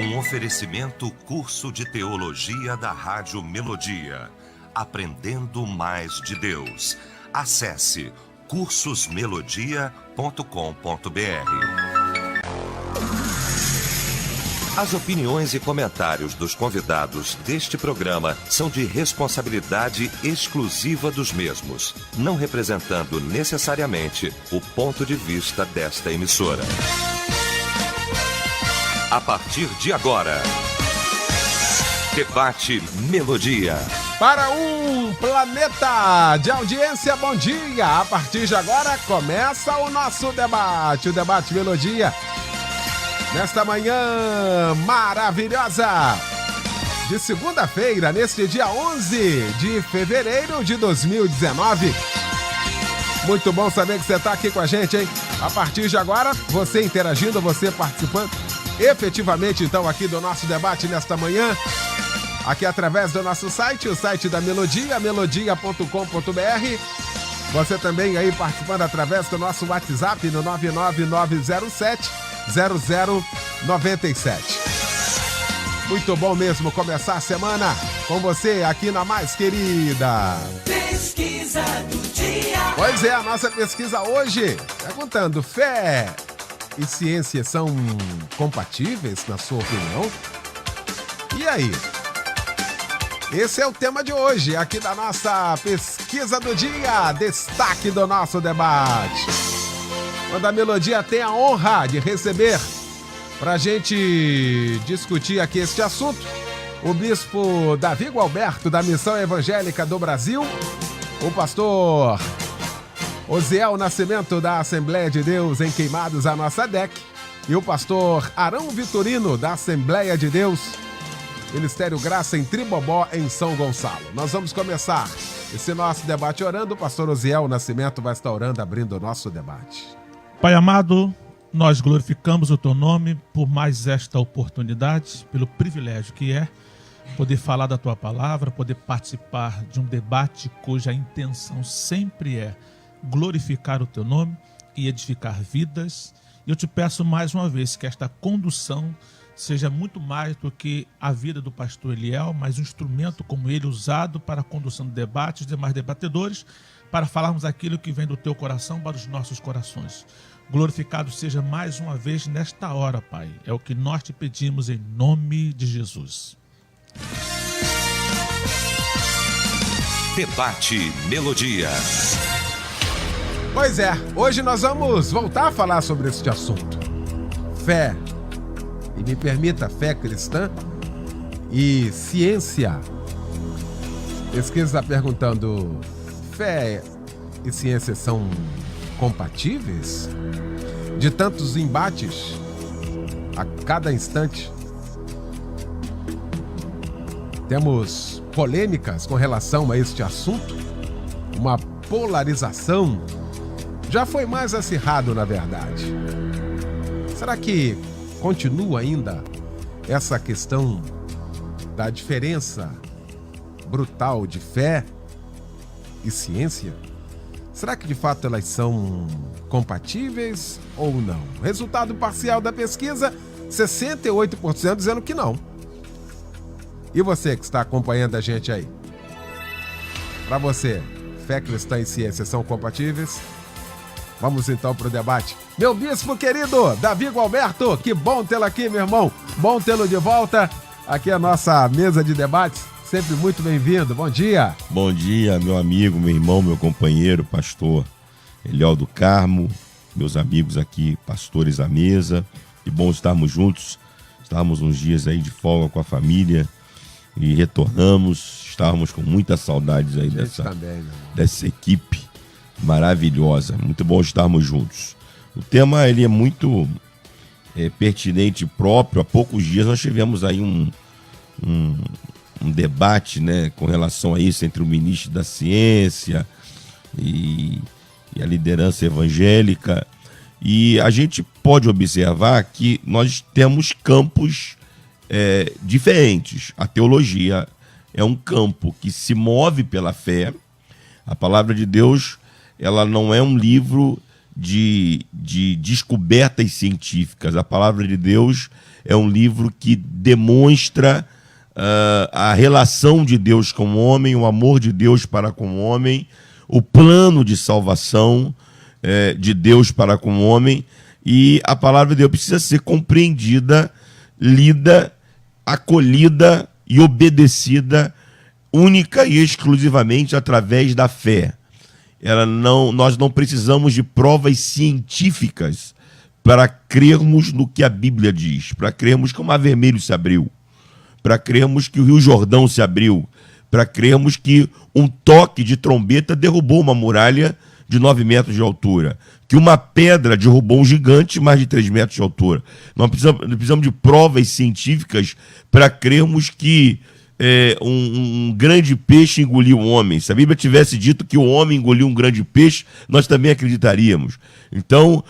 Um oferecimento curso de teologia da Rádio Melodia. Aprendendo mais de Deus. Acesse cursosmelodia.com.br. As opiniões e comentários dos convidados deste programa são de responsabilidade exclusiva dos mesmos, não representando necessariamente o ponto de vista desta emissora. A partir de agora, Debate Melodia. Para um planeta de audiência, bom dia! A partir de agora começa o nosso debate, o Debate Melodia. Nesta manhã maravilhosa de segunda-feira, neste dia 11 de fevereiro de 2019. Muito bom saber que você está aqui com a gente, hein? A partir de agora, você interagindo, você participando efetivamente, então, aqui do nosso debate nesta manhã, aqui através do nosso site, o site da Melodia, melodia.com.br. Você também aí participando através do nosso WhatsApp no 99907-0097. Muito bom mesmo começar a semana com você aqui na mais querida Pesquisa do dia. Pois é, a nossa pesquisa hoje perguntando: fé e ciência são compatíveis, na sua opinião? E aí? Esse é o tema de hoje, aqui da nossa pesquisa do dia, destaque do nosso debate. Quando a Melodia tem a honra de receber, para a gente discutir aqui este assunto, o bispo Davi Gualberto, da Missão Evangélica do Brasil, o pastor Osiel Nascimento, da Assembleia de Deus em Queimados, a nossa DEC, e o pastor Arão Vitorino, da Assembleia de Deus, Ministério Graça em Tribobó, em São Gonçalo. Nós vamos começar esse nosso debate orando. O pastor Osiel Nascimento vai estar orando, abrindo o nosso debate. Pai amado, nós glorificamos o Teu nome por mais esta oportunidade, pelo privilégio que é poder falar da Tua palavra, poder participar de um debate cuja intenção sempre é glorificar o Teu nome e edificar vidas. E eu te peço mais uma vez que esta condução seja muito mais do que a vida do pastor Eliel, mas um instrumento como ele usado para a condução do debate, os demais debatedores, para falarmos aquilo que vem do Teu coração para os nossos corações. Glorificado seja mais uma vez nesta hora, Pai. É o que nós te pedimos em nome de Jesus. Debate Melodia. Pois é, hoje nós vamos voltar a falar sobre este assunto. Fé, e me permita, fé cristã e ciência. Pesquisa está perguntando: fé e ciência são compatíveis? De tantos embates a cada instante, temos polêmicas com relação a este assunto, uma polarização. Já foi mais acirrado, na verdade. Será que continua ainda essa questão da diferença brutal de fé e ciência? Será que de fato elas são compatíveis ou não? Resultado parcial da pesquisa, 68% dizendo que não. E você que está acompanhando a gente aí? Para você, fé cristã e ciência são compatíveis? Vamos então para o debate. Meu bispo querido, Davi Gualberto, que bom tê-lo aqui, meu irmão. Bom tê-lo de volta. Aqui é a nossa mesa de debates. Sempre muito bem-vindo. Bom dia. Bom dia, meu amigo, meu irmão, meu companheiro, pastor Eliel do Carmo, meus amigos aqui, pastores à mesa. Que bom estarmos juntos. Estávamos uns dias aí de folga com a família e retornamos. Estávamos com muitas saudades aí dessa equipe maravilhosa. Muito bom estarmos juntos. O tema ele é muito pertinente e próprio. Há poucos dias nós tivemos aí um debate, né, com relação a isso entre o ministro da Ciência e a liderança evangélica. E a gente pode observar que nós temos campos diferentes. A teologia é um campo que se move pela fé. A palavra de Deus, ela não é um livro de descobertas científicas. A palavra de Deus é um livro que demonstra a relação de Deus com o homem, o amor de Deus para com o homem, o plano de salvação de Deus para com o homem, e a palavra de Deus precisa ser compreendida, lida, acolhida e obedecida única e exclusivamente através da fé. Nós não precisamos de provas científicas para crermos no que a Bíblia diz, para crermos que o Mar Vermelho se abriu, para crermos que o Rio Jordão se abriu, para crermos que um toque de trombeta derrubou uma muralha de 9 metros de altura, que uma pedra derrubou um gigante de mais de 3 metros de altura. Nós precisamos de provas científicas para crermos que um grande peixe engoliu um homem. Se a Bíblia tivesse dito que o homem engoliu um grande peixe, nós também acreditaríamos. Então,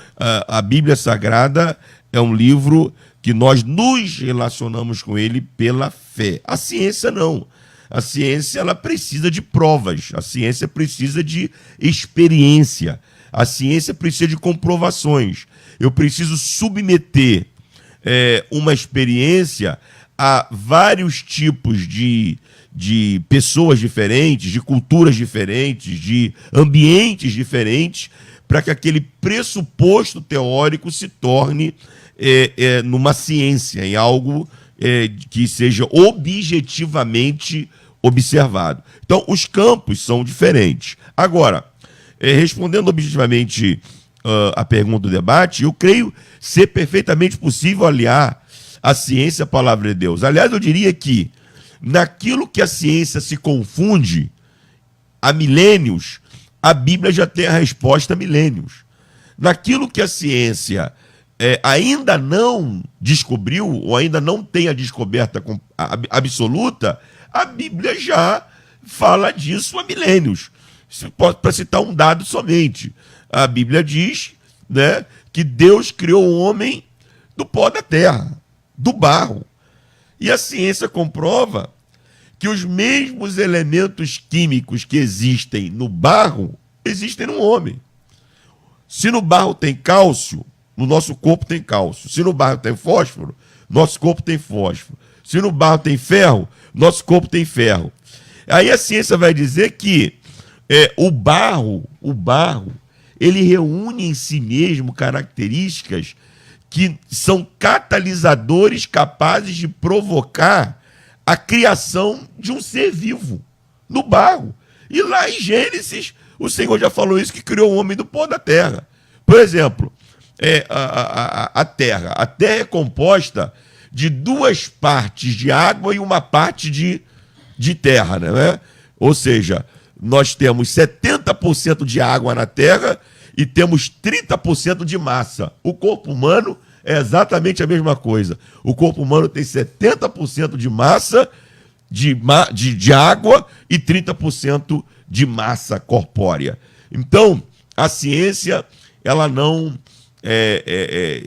a Bíblia Sagrada é um livro que nós nos relacionamos com ele pela fé. A ciência não. A ciência ela precisa de provas, a ciência precisa de experiência, a ciência precisa de comprovações. Eu preciso submeter uma experiência a vários tipos de pessoas diferentes, de culturas diferentes, de ambientes diferentes, para que aquele pressuposto teórico se torne numa ciência, em algo que seja objetivamente observado. Então, os campos são diferentes. Agora, respondendo objetivamente a pergunta do debate, eu creio ser perfeitamente possível aliar a ciência à palavra de Deus. Aliás, eu diria que naquilo que a ciência se confunde há milênios, a Bíblia já tem a resposta há milênios. Naquilo que a ciência ainda não descobriu, ou ainda não tem a descoberta absoluta, a Bíblia já fala disso há milênios. Para citar um dado somente, a Bíblia diz, né, que Deus criou o homem do pó da terra, do barro. E a ciência comprova que os mesmos elementos químicos que existem no barro, existem no homem. Se no barro tem cálcio, no nosso corpo tem cálcio. Se no barro tem fósforo, nosso corpo tem fósforo. Se no barro tem ferro, nosso corpo tem ferro. Aí a ciência vai dizer que o barro, ele reúne em si mesmo características que são catalisadores capazes de provocar a criação de um ser vivo no barro. E lá em Gênesis, o Senhor já falou isso, que criou o homem do pó da terra. Por exemplo, a terra. A terra é composta de 2 partes de água e uma parte de terra, né? Ou seja, nós temos 70% de água na terra e temos 30% de massa. O corpo humano é exatamente a mesma coisa. O corpo humano tem 70% de massa, de água e 30% de massa corpórea. Então, a ciência ela não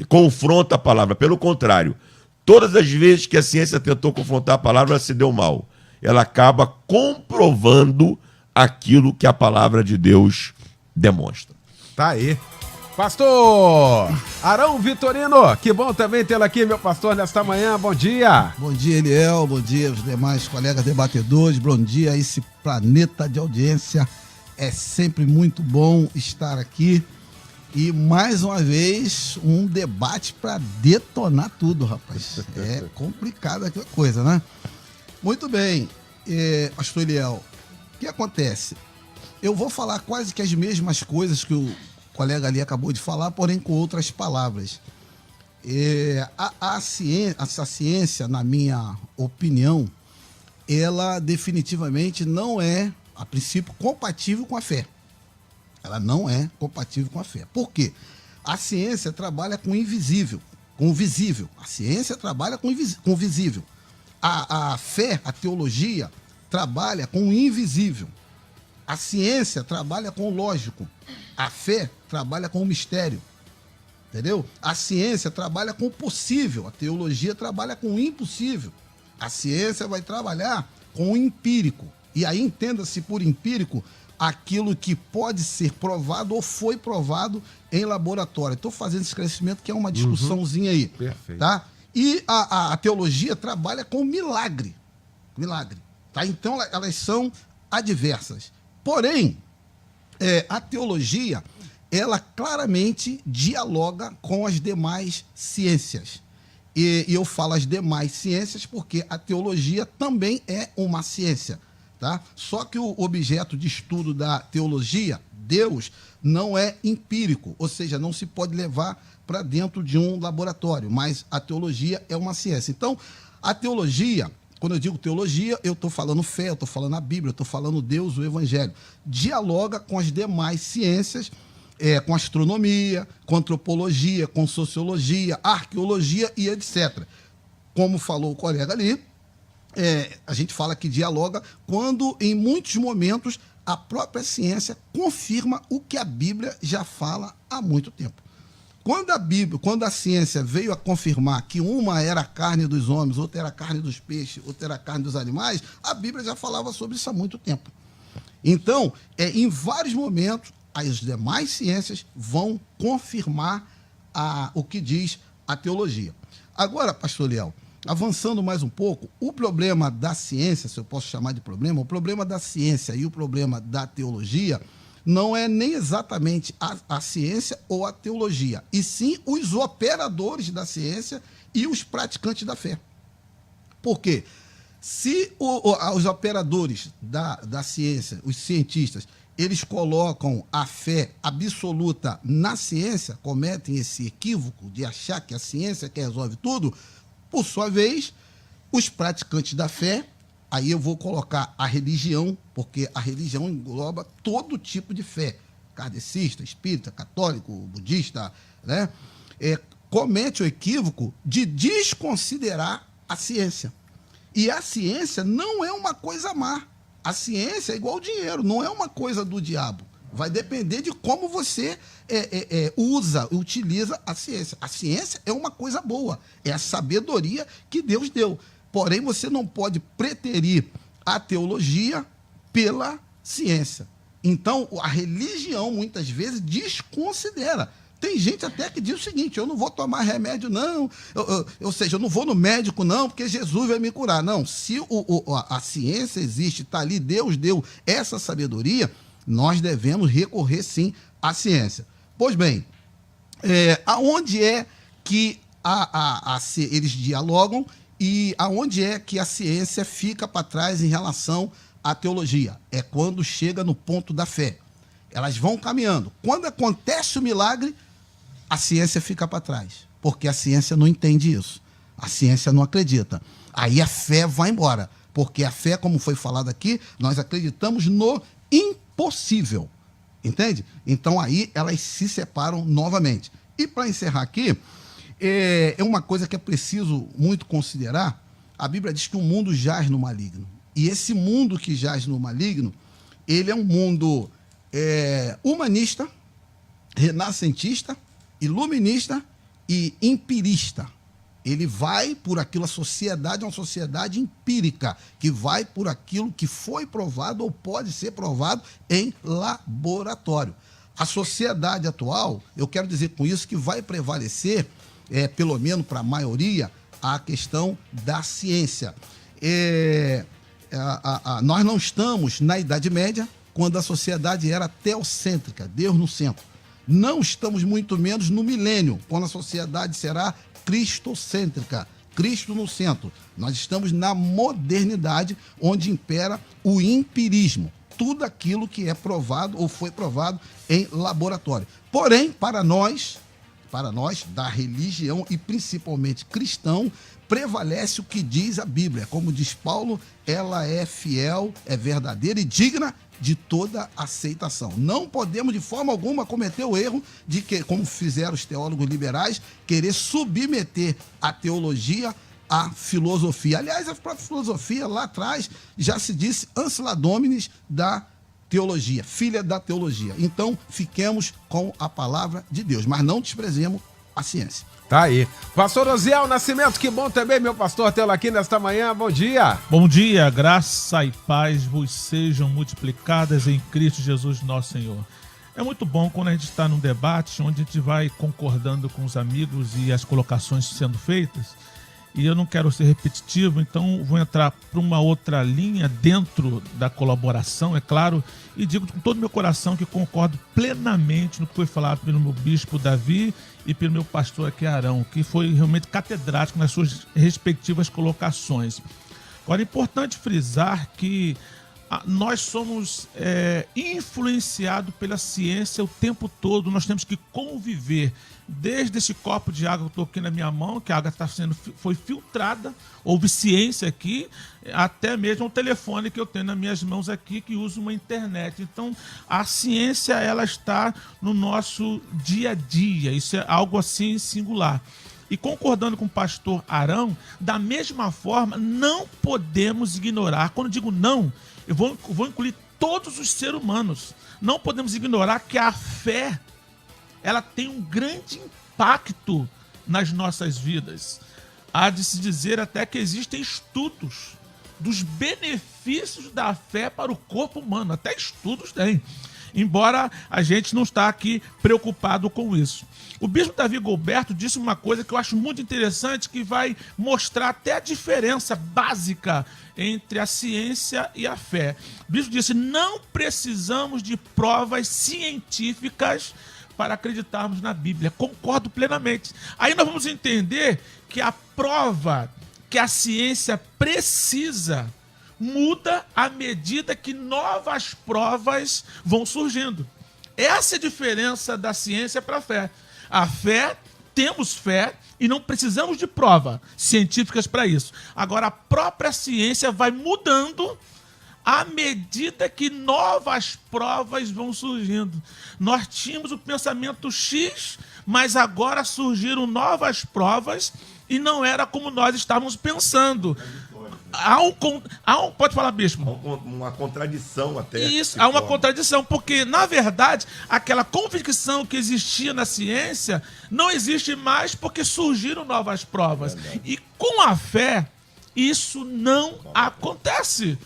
confronta a palavra. Pelo contrário, todas as vezes que a ciência tentou confrontar a palavra, ela se deu mal. Ela acaba comprovando aquilo que a palavra de Deus demonstra. Tá aí. Pastor Arão Vitorino, que bom também tê-lo aqui, meu pastor, nesta manhã. Bom dia. Bom dia, Eliel. Bom dia aos demais colegas debatedores. Bom dia a esse planeta de audiência. É sempre muito bom estar aqui. E, mais uma vez, um debate para detonar tudo, rapaz. É complicada aquela coisa, né? Muito bem, pastor Eliel. O que acontece? Eu vou falar quase que as mesmas coisas que o colega ali acabou de falar, porém com outras palavras. A ciência, na minha opinião, ela definitivamente não é, a princípio, compatível com a fé. Ela não é compatível com a fé. Por quê? A ciência trabalha com o invisível, com o visível. A ciência trabalha com o visível. A fé, a teologia, trabalha com o invisível. A ciência trabalha com o lógico. A fé trabalha com o mistério. Entendeu? A ciência trabalha com o possível. A teologia trabalha com o impossível. A ciência vai trabalhar com o empírico. E aí entenda-se por empírico aquilo que pode ser provado ou foi provado em laboratório. Estou fazendo esse esclarecimento que é uma discussãozinha aí. Perfeito. Tá? E a teologia trabalha com milagre. Milagre. Tá? Então, elas são adversas. Porém, a teologia, ela claramente dialoga com as demais ciências. E eu falo as demais ciências porque a teologia também é uma ciência. Tá? Só que o objeto de estudo da teologia, Deus, não é empírico, ou seja, não se pode levar para dentro de um laboratório, mas a teologia é uma ciência. Então, a teologia, quando eu digo teologia, eu estou falando fé, eu estou falando a Bíblia, eu estou falando Deus, o Evangelho. Dialoga com as demais ciências, com astronomia, com antropologia, com sociologia, arqueologia e etc. Como falou o colega ali, a gente fala que dialoga quando, em muitos momentos, a própria ciência confirma o que a Bíblia já fala há muito tempo. Quando a ciência veio a confirmar que uma era a carne dos homens, outra era a carne dos peixes, outra era a carne dos animais, a Bíblia já falava sobre isso há muito tempo. Então, em vários momentos, as demais ciências vão confirmar o que diz a teologia. Agora, pastor Liel, avançando mais um pouco, o problema da ciência, se eu posso chamar de problema, o problema da ciência e o problema da teologia não é nem exatamente a ciência ou a teologia, e sim os operadores da ciência e os praticantes da fé. Por quê? Se os operadores da ciência, os cientistas, eles colocam a fé absoluta na ciência, cometem esse equívoco de achar que a ciência que resolve tudo, por sua vez, os praticantes da fé, aí eu vou colocar a religião, porque a religião engloba todo tipo de fé, kardecista, espírita, católico, budista, né? Comete o equívoco de desconsiderar a ciência. E a ciência não é uma coisa má. A ciência é igual ao dinheiro, não é uma coisa do diabo. Vai depender de como você utiliza a ciência. A ciência é uma coisa boa, é a sabedoria que Deus deu. Porém, você não pode preterir a teologia pela ciência. Então, a religião, muitas vezes, desconsidera. Tem gente até que diz o seguinte: eu não vou tomar remédio, não. Ou seja, eu não vou no médico, não, porque Jesus vai me curar. Não, se a ciência existe, está ali, Deus deu essa sabedoria, nós devemos recorrer, sim, à ciência. Pois bem, aonde é que eles dialogam e aonde é que a ciência fica para trás em relação à teologia? É quando chega no ponto da fé. Elas vão caminhando. Quando acontece o milagre, a ciência fica para trás, porque a ciência não entende isso. A ciência não acredita. Aí a fé vai embora, porque a fé, como foi falado aqui, nós acreditamos no impossível. Entende? Então aí elas se separam novamente. E para encerrar aqui, é uma coisa que é preciso muito considerar. A Bíblia diz que o mundo jaz no maligno. E esse mundo que jaz no maligno, ele é um mundo humanista, renascentista, iluminista e empirista. Ele vai por aquilo, a sociedade é uma sociedade empírica, que vai por aquilo que foi provado ou pode ser provado em laboratório. A sociedade atual, eu quero dizer com isso que vai prevalecer, pelo menos para a maioria, a questão da ciência. Nós não estamos na Idade Média, quando a sociedade era teocêntrica, Deus no centro. Não estamos muito menos no milênio, quando a sociedade será cristocêntrica, Cristo no centro. Nós estamos na modernidade, onde impera o empirismo. Tudo aquilo que é provado ou foi provado em laboratório. Porém, para nós da religião e principalmente cristão, prevalece o que diz a Bíblia. Como diz Paulo, ela é fiel, é verdadeira e digna de toda aceitação. Não podemos de forma alguma cometer o erro de que, como fizeram os teólogos liberais, querer submeter a teologia à filosofia. Aliás, a própria filosofia lá atrás já se disse ancilla dominis da teologia, filha da teologia. Então, fiquemos com a palavra de Deus, mas não desprezemos a ciência. Tá aí. Pastor Osiel Nascimento, que bom também, meu pastor, tê-lo aqui nesta manhã. Bom dia. Bom dia, graça e paz vos sejam multiplicadas em Cristo Jesus nosso Senhor. É muito bom quando a gente está num debate onde a gente vai concordando com os amigos e as colocações sendo feitas. E eu não quero ser repetitivo, então vou entrar para uma outra linha dentro da colaboração, é claro, e digo com todo o meu coração que concordo plenamente no que foi falado pelo meu bispo Davi e pelo meu pastor aqui Arão, que foi realmente catedrático nas suas respectivas colocações. Agora, é importante frisar que nós somos influenciados pela ciência o tempo todo, nós temos que conviver. Desde esse copo de água que eu estou aqui na minha mão, que a água foi filtrada, houve ciência aqui, até mesmo o telefone que eu tenho nas minhas mãos aqui, que usa uma internet. Então, a ciência ela está no nosso dia a dia, isso é algo assim singular. E concordando com o pastor Arão, da mesma forma, não podemos ignorar, quando digo não, eu vou incluir todos os seres humanos, não podemos ignorar que a fé ela tem um grande impacto nas nossas vidas. Há de se dizer até que existem estudos dos benefícios da fé para o corpo humano. Até estudos tem. Embora a gente não está aqui preocupado com isso. O bispo Davi Gilberto disse uma coisa que eu acho muito interessante, que vai mostrar até a diferença básica entre a ciência e a fé. O bispo disse: não precisamos de provas científicas para acreditarmos na Bíblia. Concordo plenamente. Aí nós vamos entender que a prova que a ciência precisa muda à medida que novas provas vão surgindo. Essa é a diferença da ciência para a fé. A fé, temos fé e não precisamos de provas científicas para isso. Agora, a própria ciência vai mudando à medida que novas provas vão surgindo. Nós tínhamos o pensamento X, mas agora surgiram novas provas e não era como nós estávamos pensando. Pode falar, bispo. Há uma contradição até. Isso, há uma contradição, porque, na verdade, aquela convicção que existia na ciência não existe mais porque surgiram novas provas. E com a fé, isso não acontece.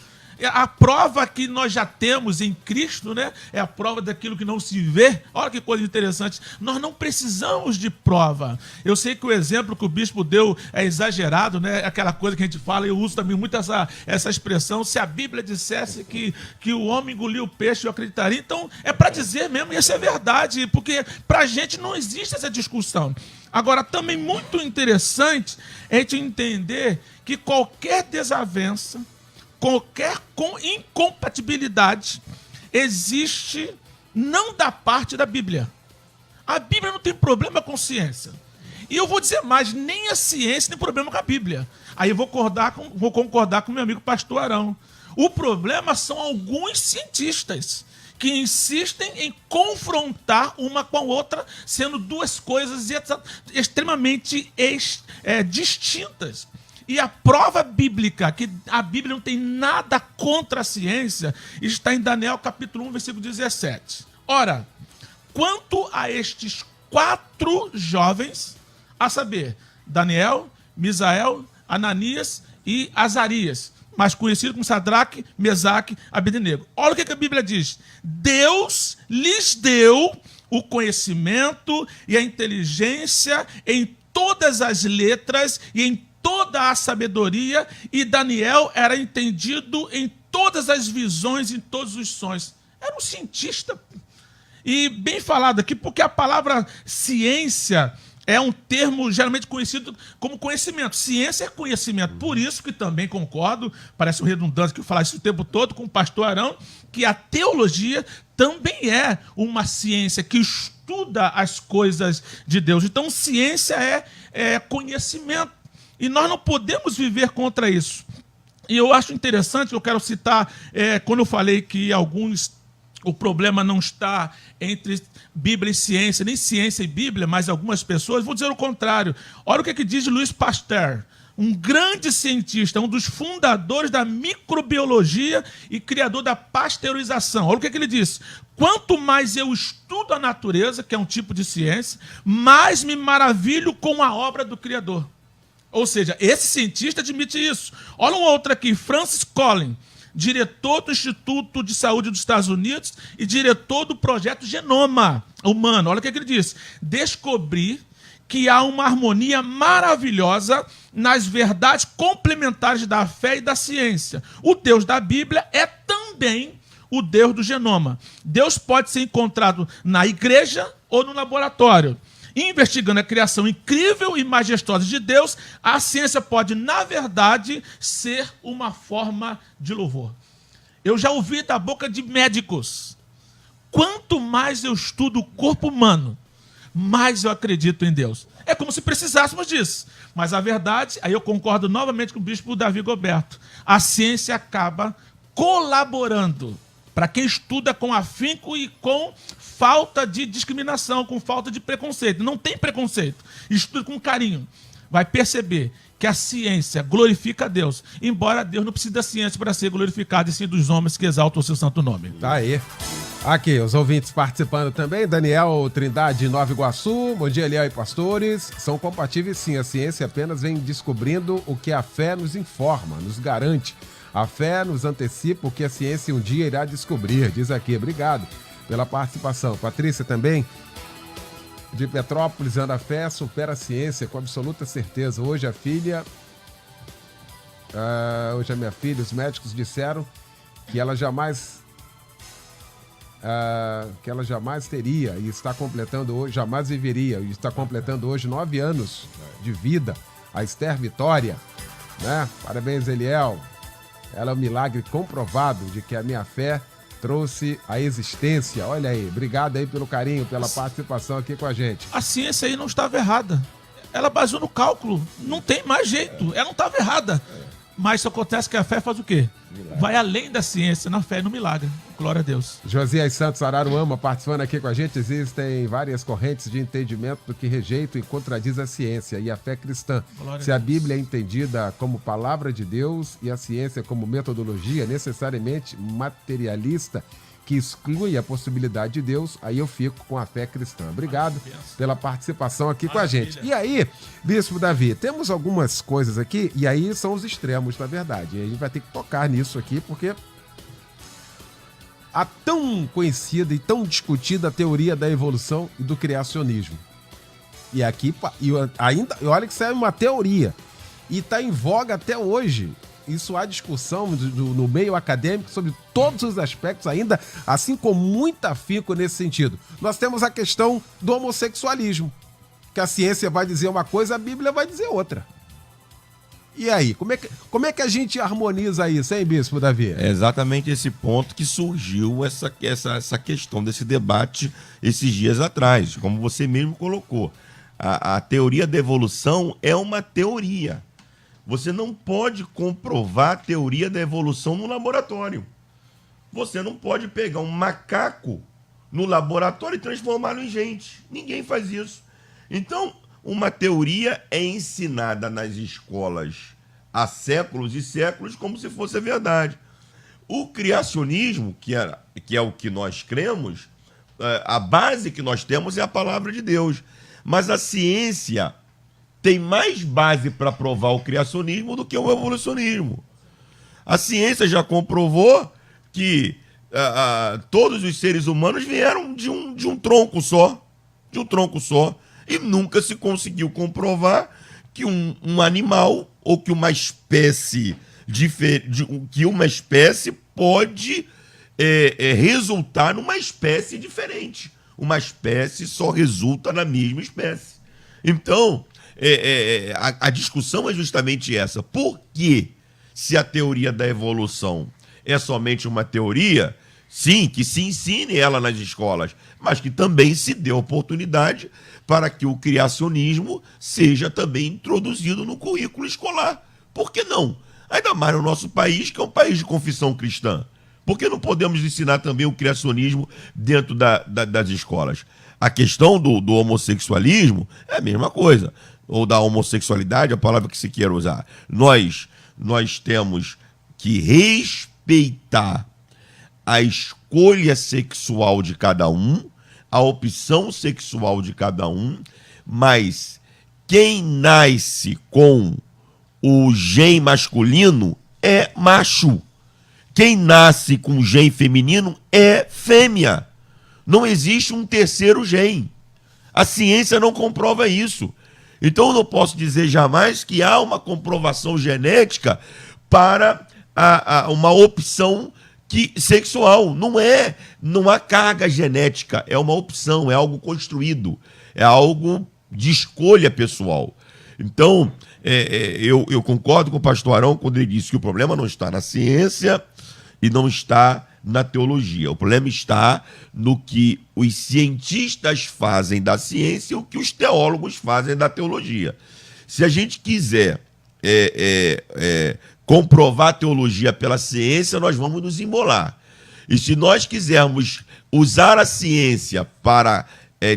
A prova que nós já temos em Cristo, né? É a prova daquilo que não se vê. Olha que coisa interessante. Nós não precisamos de prova. Eu sei que o exemplo que o bispo deu é exagerado, né? Aquela coisa que a gente fala, eu uso também muito essa expressão. Se a Bíblia dissesse que o homem engoliu o peixe, eu acreditaria. Então, é para dizer mesmo, e isso é verdade, porque para a gente não existe essa discussão. Agora, também muito interessante é a gente entender que qualquer desavença, qualquer incompatibilidade existe não da parte da Bíblia. A Bíblia não tem problema com ciência. E eu vou dizer mais, nem a ciência tem problema com a Bíblia. Aí eu vou concordar com meu amigo pastor Arão. O problema são alguns cientistas que insistem em confrontar uma com a outra, sendo duas coisas extremamente distintas. E a prova bíblica, que a Bíblia não tem nada contra a ciência, está em Daniel capítulo 1, versículo 17. Ora, quanto a estes 4 jovens, a saber, Daniel, Misael, Ananias e Azarias, mais conhecido como Sadraque, Mesaque, Abednego. Olha o que a Bíblia diz. Deus lhes deu o conhecimento e a inteligência em todas as letras e em toda a sabedoria, e Daniel era entendido em todas as visões, em todos os sonhos. Era um cientista. E bem falado aqui, porque a palavra ciência é um termo geralmente conhecido como conhecimento. Ciência é conhecimento. Por isso que também concordo, parece um redundante que eu falar isso o tempo todo com o pastor Arão, que a teologia também é uma ciência que estuda as coisas de Deus. Então, ciência é conhecimento. E nós não podemos viver contra isso. E eu acho interessante, eu quero citar, quando eu falei que o problema não está entre Bíblia e ciência, nem ciência e Bíblia, mas algumas pessoas vão dizer o contrário. Olha o que diz Louis Pasteur, um grande cientista, um dos fundadores da microbiologia e criador da pasteurização. Olha o que ele disse. Quanto mais eu estudo a natureza, que é um tipo de ciência, mais me maravilho com a obra do Criador. Ou seja, esse cientista admite isso. Olha um outro aqui, Francis Collins, diretor do Instituto de Saúde dos Estados Unidos e diretor do projeto Genoma Humano. Olha o que ele disse. Descobri que há uma harmonia maravilhosa nas verdades complementares da fé e da ciência. O Deus da Bíblia é também o Deus do genoma. Deus pode ser encontrado na igreja ou no laboratório. Investigando a criação incrível e majestosa de Deus, a ciência pode, na verdade, ser uma forma de louvor. Eu já ouvi da boca de médicos: quanto mais eu estudo o corpo humano, mais eu acredito em Deus. É como se precisássemos disso. Mas a verdade, aí eu concordo novamente com o bispo Davi Goberto, a ciência acaba colaborando para quem estuda com afinco e com falta de discriminação, com falta de preconceito. Não tem preconceito. Estuda com carinho. Vai perceber que a ciência glorifica a Deus, embora Deus não precise da ciência para ser glorificado, e sim dos homens que exaltam o seu santo nome. Tá aí. Aqui, os ouvintes participando também. Daniel Trindade, Nova Iguaçu. Bom dia, Eliel e pastores. São compatíveis, sim. A ciência apenas vem descobrindo o que a fé nos informa, nos garante. A fé nos antecipa o que a ciência um dia irá descobrir. Diz aqui. Obrigado pela participação. Patrícia também, de Petrópolis, anda a fé, supera a ciência com absoluta certeza. Hoje a minha filha, os médicos disseram que ela jamais teria e está completando hoje, jamais viveria, e está completando hoje 9 anos de vida. A Esther Vitória, né? Parabéns, Eliel. Ela é um milagre comprovado de que a minha fé trouxe a existência. Olha aí, obrigado aí pelo carinho, pela participação aqui com a gente. A ciência aí não estava errada. Ela baseou no cálculo. Não tem mais jeito. Ela não estava errada. Mas isso acontece que a fé faz o quê? Milagre. Vai além da ciência, na fé e no milagre. Glória a Deus. Josias Santos Araruama participando aqui com a gente. Existem várias correntes de entendimento do que rejeitam e contradiz a ciência e a fé cristã. Se a Bíblia é entendida como palavra de Deus e a ciência como metodologia necessariamente materialista, que exclui a possibilidade de Deus, aí eu fico com a fé cristã. Obrigado pela participação aqui com a gente. E aí, Bispo Davi, temos algumas coisas aqui, e aí são os extremos, na verdade. E a gente vai ter que tocar nisso aqui, porque a tão conhecida e tão discutida teoria da evolução e do criacionismo. E aqui, olha que isso é uma teoria, e está em voga até hoje. Isso há discussão no meio acadêmico sobre todos os aspectos ainda, assim com muito afinco nesse sentido. Nós temos a questão do homossexualismo, que a ciência vai dizer uma coisa, a Bíblia vai dizer outra. E aí, como é que a gente harmoniza isso, hein, Bispo Davi? É exatamente esse ponto que surgiu essa questão desse debate esses dias atrás, como você mesmo colocou. A teoria da evolução é uma teoria. Você não pode comprovar a teoria da evolução no laboratório. Você não pode pegar um macaco no laboratório e transformá-lo em gente. Ninguém faz isso. Então, uma teoria é ensinada nas escolas há séculos e séculos como se fosse a verdade. O criacionismo, que é o que nós cremos, a base que nós temos é a palavra de Deus. Mas a ciência tem mais base para provar o criacionismo do que o evolucionismo. A ciência já comprovou que todos os seres humanos vieram de um tronco só, e nunca se conseguiu comprovar que um animal ou que uma espécie pode resultar numa espécie diferente. Uma espécie só resulta na mesma espécie. Então, a discussão é justamente essa. Por que, se a teoria da evolução é somente uma teoria, sim, que se ensine ela nas escolas, mas que também se dê oportunidade para que o criacionismo seja também introduzido no currículo escolar? Por que não? Ainda mais no nosso país, que é um país de confissão cristã. Por que não podemos ensinar também o criacionismo dentro das escolas? A questão do homossexualismo é a mesma coisa. ou da homossexualidade, a palavra que se queira usar. Nós temos que respeitar a escolha sexual de cada um, a opção sexual de cada um, mas quem nasce com o gene masculino é macho. Quem nasce com o gene feminino é fêmea. Não existe um terceiro gene. A ciência não comprova isso. Então eu não posso dizer jamais que há uma comprovação genética para uma opção sexual. Não há carga genética, é uma opção, é algo construído, é algo de escolha pessoal. Então, eu concordo com o pastor Arão quando ele disse que o problema não está na ciência e não está na teologia. O problema está no que os cientistas fazem da ciência e o que os teólogos fazem da teologia. Se a gente quiser comprovar a teologia pela ciência, nós vamos nos embolar. E se nós quisermos usar a ciência para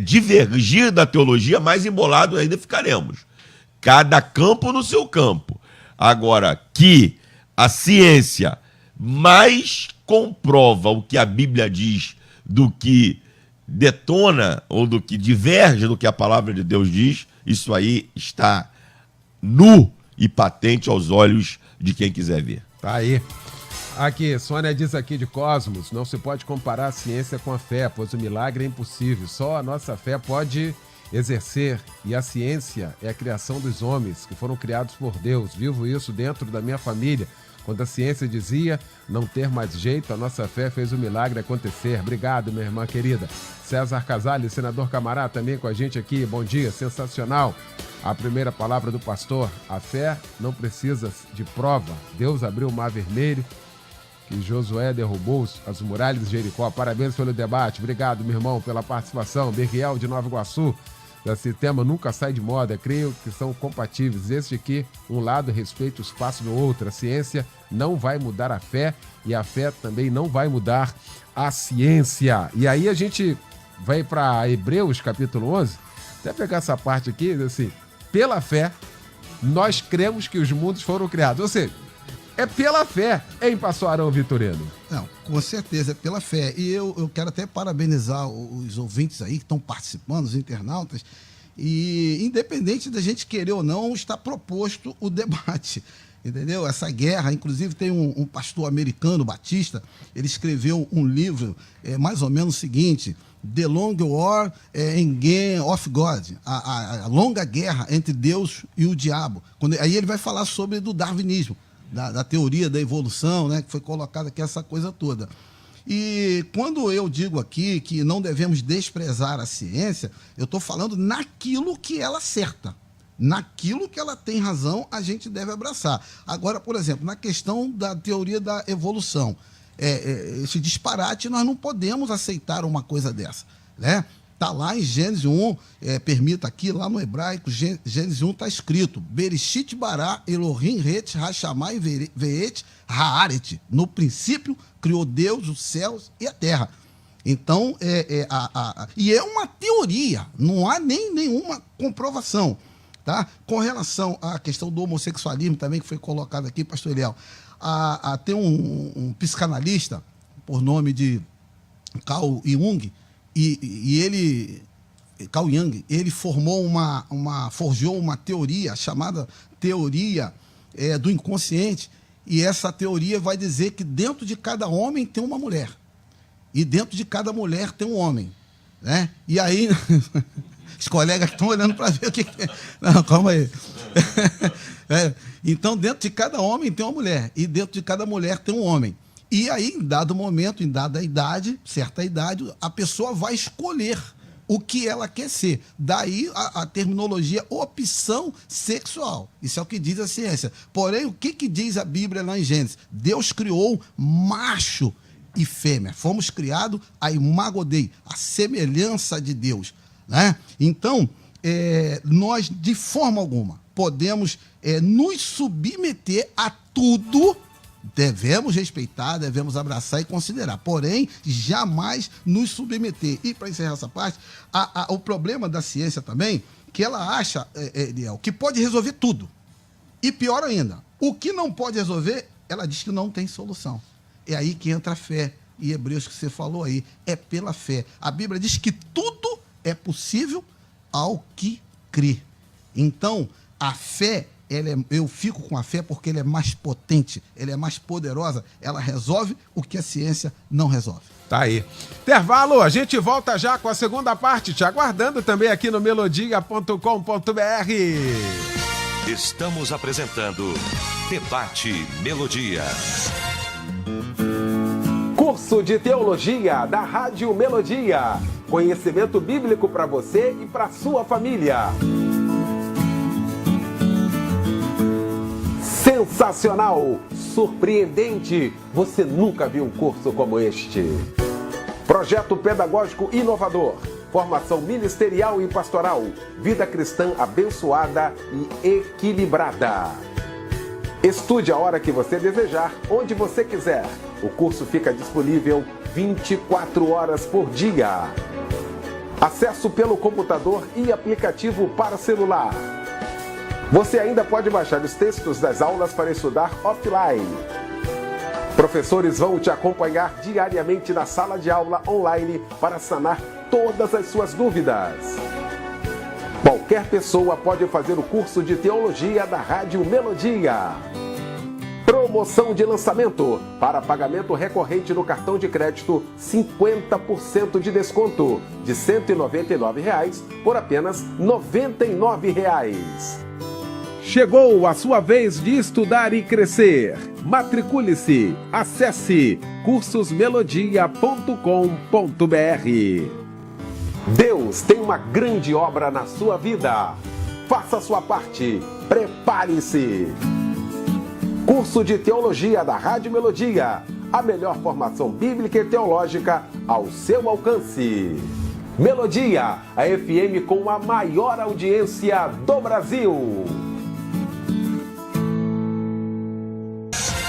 divergir da teologia, mais embolado ainda ficaremos. Cada campo no seu campo. Agora, que a ciência mais comprova o que a Bíblia diz do que detona ou do que diverge do que a palavra de Deus diz, isso aí está nu e patente aos olhos de quem quiser ver. Tá aí. Aqui, Sônia diz aqui de Cosmos, não se pode comparar a ciência com a fé, pois o milagre é impossível. Só a nossa fé pode exercer, e a ciência é a criação dos homens, que foram criados por Deus. Vivo isso dentro da minha família. Quando a ciência dizia não ter mais jeito, a nossa fé fez o milagre acontecer. Obrigado, minha irmã querida. César Casale, senador Camará, também com a gente aqui. Bom dia, sensacional. A primeira palavra do pastor: a fé não precisa de prova. Deus abriu o mar vermelho, que Josué derrubou as muralhas de Jericó. Parabéns pelo debate. Obrigado, meu irmão, pela participação. Berriel de Nova Iguaçu. Esse tema nunca sai de moda, creio que são compatíveis. Este aqui, um lado respeita o espaço do outro. A ciência não vai mudar a fé e a fé também não vai mudar a ciência. E aí a gente vai para Hebreus capítulo 11, até pegar essa parte aqui, assim, pela fé nós cremos que os mundos foram criados. Ou seja, é pela fé, hein, pastor Arão Vitorino? Não, com certeza, é pela fé. E eu quero até parabenizar os ouvintes aí que estão participando, os internautas. E independente da gente querer ou não, está proposto o debate. Entendeu? Essa guerra, inclusive tem um pastor americano, Batista, ele escreveu um livro, mais ou menos o seguinte: The Long War in Game of God, a longa guerra entre Deus e o diabo. Aí ele vai falar sobre do darwinismo, da teoria da evolução, né, que foi colocada aqui, essa coisa toda. E quando eu digo aqui que não devemos desprezar a ciência, eu estou falando naquilo que ela acerta. Naquilo que ela tem razão, a gente deve abraçar. Agora, por exemplo, na questão da teoria da evolução, esse disparate, nós não podemos aceitar uma coisa dessa, né? Está lá em Gênesis 1, permita aqui, lá no hebraico, Gênesis 1 está escrito: Bereshit bara Elohim het hashamai veet haaret. No princípio, criou Deus os céus e a terra. Então, e é uma teoria, não há nem nenhuma comprovação. Tá? Com relação à questão do homossexualismo também, que foi colocado aqui, pastor Eliel, tem um psicanalista, por nome de Carl Jung, e ele, Carl Jung, ele forjou uma teoria chamada teoria do inconsciente, e essa teoria vai dizer que dentro de cada homem tem uma mulher, e dentro de cada mulher tem um homem, né? E aí... Os colegas estão olhando para ver o que é. Não, calma aí. Então, dentro de cada homem tem uma mulher. E dentro de cada mulher tem um homem. E aí, em dado momento, em dada idade, certa idade, a pessoa vai escolher o que ela quer ser. Daí a terminologia opção sexual. Isso é o que diz a ciência. Porém, o que diz a Bíblia lá em Gênesis? Deus criou macho e fêmea. Fomos criados a imago Dei, a semelhança de Deus. Né? Então, nós, de forma alguma, podemos nos submeter a tudo. Devemos respeitar, devemos abraçar e considerar. Porém, jamais nos submeter. E, para encerrar essa parte, o problema da ciência também, que ela acha, Eliel, que pode resolver tudo. E pior ainda, o que não pode resolver, ela diz que não tem solução. É aí que entra a fé. E Hebreus que você falou aí, é pela fé. A Bíblia diz que tudo é possível ao que crê. Então, a fé, eu fico com a fé porque ela é mais potente, ela é mais poderosa, ela resolve o que a ciência não resolve. Tá aí. Intervalo, a gente volta já com a segunda parte, te aguardando também aqui no melodia.com.br. Estamos apresentando Debate Melodia. Curso de Teologia da Rádio Melodia. Conhecimento bíblico para você e para sua família. Sensacional! Surpreendente! Você nunca viu um curso como este. Projeto pedagógico inovador. Formação ministerial e pastoral. Vida cristã abençoada e equilibrada. Estude a hora que você desejar, onde você quiser. O curso fica disponível 24 horas por dia. Acesso pelo computador e aplicativo para celular. Você ainda pode baixar os textos das aulas para estudar offline. Professores vão te acompanhar diariamente na sala de aula online para sanar todas as suas dúvidas. Qualquer pessoa pode fazer o curso de teologia da Rádio Melodia. Promoção de lançamento. Para pagamento recorrente no cartão de crédito, 50% de desconto. De R$ 199 por apenas R$ 99. Chegou a sua vez de estudar e crescer. Matricule-se. Acesse cursosmelodia.com.br. Deus tem uma grande obra na sua vida. Faça a sua parte. Prepare-se. Curso de Teologia da Rádio Melodia. A melhor formação bíblica e teológica ao seu alcance. Melodia, a FM com a maior audiência do Brasil.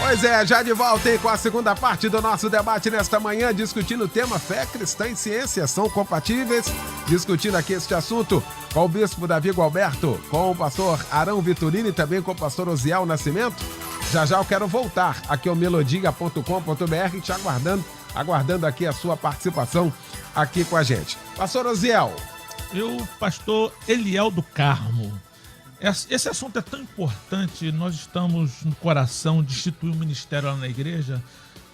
Pois é, já de volta aí com a segunda parte do nosso debate nesta manhã, discutindo o tema fé, cristã e ciência são compatíveis, discutindo aqui este assunto com o bispo Davi Gualberto, com o pastor Arão Vitorino e também com o pastor Osiel Nascimento. Já eu quero voltar aqui ao melodia.com.br, te aguardando aqui a sua participação aqui com a gente. Pastor Osiel. Eu, pastor Eliel do Carmo. Esse assunto é tão importante, nós estamos no coração de instituir um ministério lá na igreja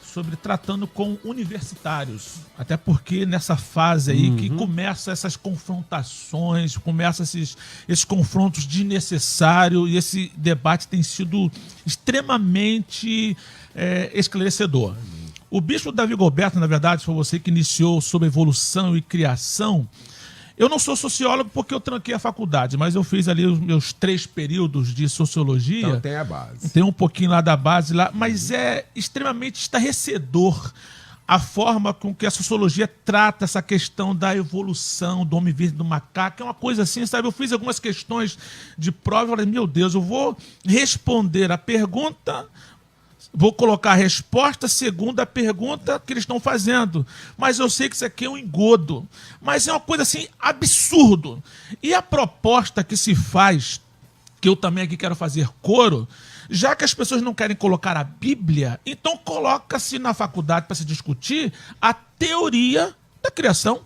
sobre tratando com universitários, até porque nessa fase aí que começa essas confrontações, começa esses confrontos desnecessários e esse debate tem sido extremamente esclarecedor. O bispo Davi Gualberto, na verdade, foi você que iniciou sobre evolução e criação. Eu não sou sociólogo porque eu tranquei a faculdade, mas eu fiz ali os meus 3 períodos de sociologia. Então tem a base. Tem um pouquinho lá da base lá, mas é extremamente estarrecedor a forma com que a sociologia trata essa questão da evolução do homem verde do macaco. É uma coisa assim, sabe? Eu fiz algumas questões de prova e falei, meu Deus, eu vou responder a pergunta... Vou colocar a resposta segundo a pergunta que eles estão fazendo. Mas eu sei que isso aqui é um engodo. Mas é uma coisa assim, absurdo. E a proposta que se faz, que eu também aqui quero fazer coro, já que as pessoas não querem colocar a Bíblia, então coloca-se na faculdade para se discutir a teoria da criação.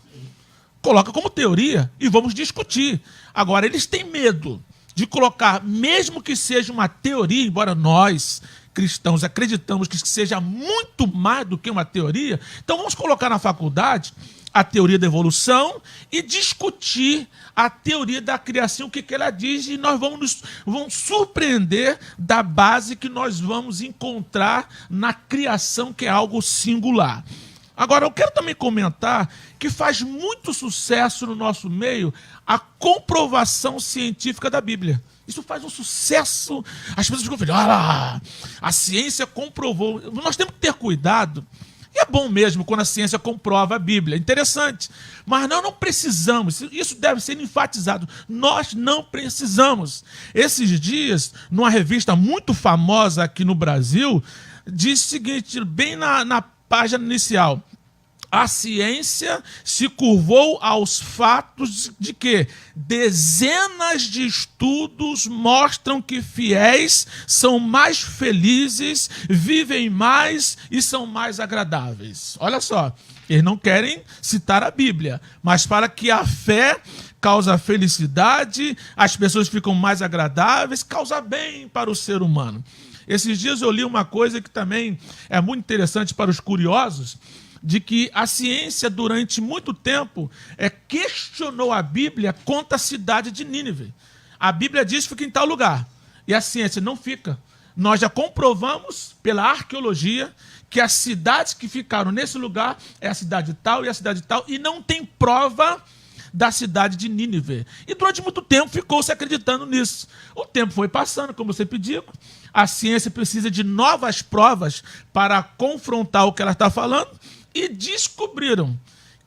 Coloca como teoria e vamos discutir. Agora, eles têm medo de colocar, mesmo que seja uma teoria, embora nós... cristãos acreditamos que seja muito mais do que uma teoria, então vamos colocar na faculdade a teoria da evolução e discutir a teoria da criação, o que ela diz, e nós vamos surpreender da base que nós vamos encontrar na criação, que é algo singular. Agora, eu quero também comentar que faz muito sucesso no nosso meio a comprovação científica da Bíblia. Isso faz um sucesso. As pessoas ficam falando, a ciência comprovou. Nós temos que ter cuidado. E é bom mesmo quando a ciência comprova a Bíblia. É interessante. Mas nós não precisamos. Isso deve ser enfatizado. Nós não precisamos. Esses dias, numa revista muito famosa aqui no Brasil, diz o seguinte, bem na página inicial. A ciência se curvou aos fatos de que dezenas de estudos mostram que fiéis são mais felizes, vivem mais e são mais agradáveis. Olha só, eles não querem citar a Bíblia, mas para que a fé causa felicidade, as pessoas ficam mais agradáveis, causa bem para o ser humano. Esses dias eu li uma coisa que também é muito interessante para os curiosos, de que a ciência, durante muito tempo, questionou a Bíblia quanto à cidade de Nínive. A Bíblia diz que fica em tal lugar, e a ciência não fica. Nós já comprovamos, pela arqueologia, que as cidades que ficaram nesse lugar é a cidade tal e a cidade tal, e não tem prova da cidade de Nínive. E durante muito tempo ficou se acreditando nisso. O tempo foi passando, como eu sempre digo, a ciência precisa de novas provas para confrontar o que ela está falando, e descobriram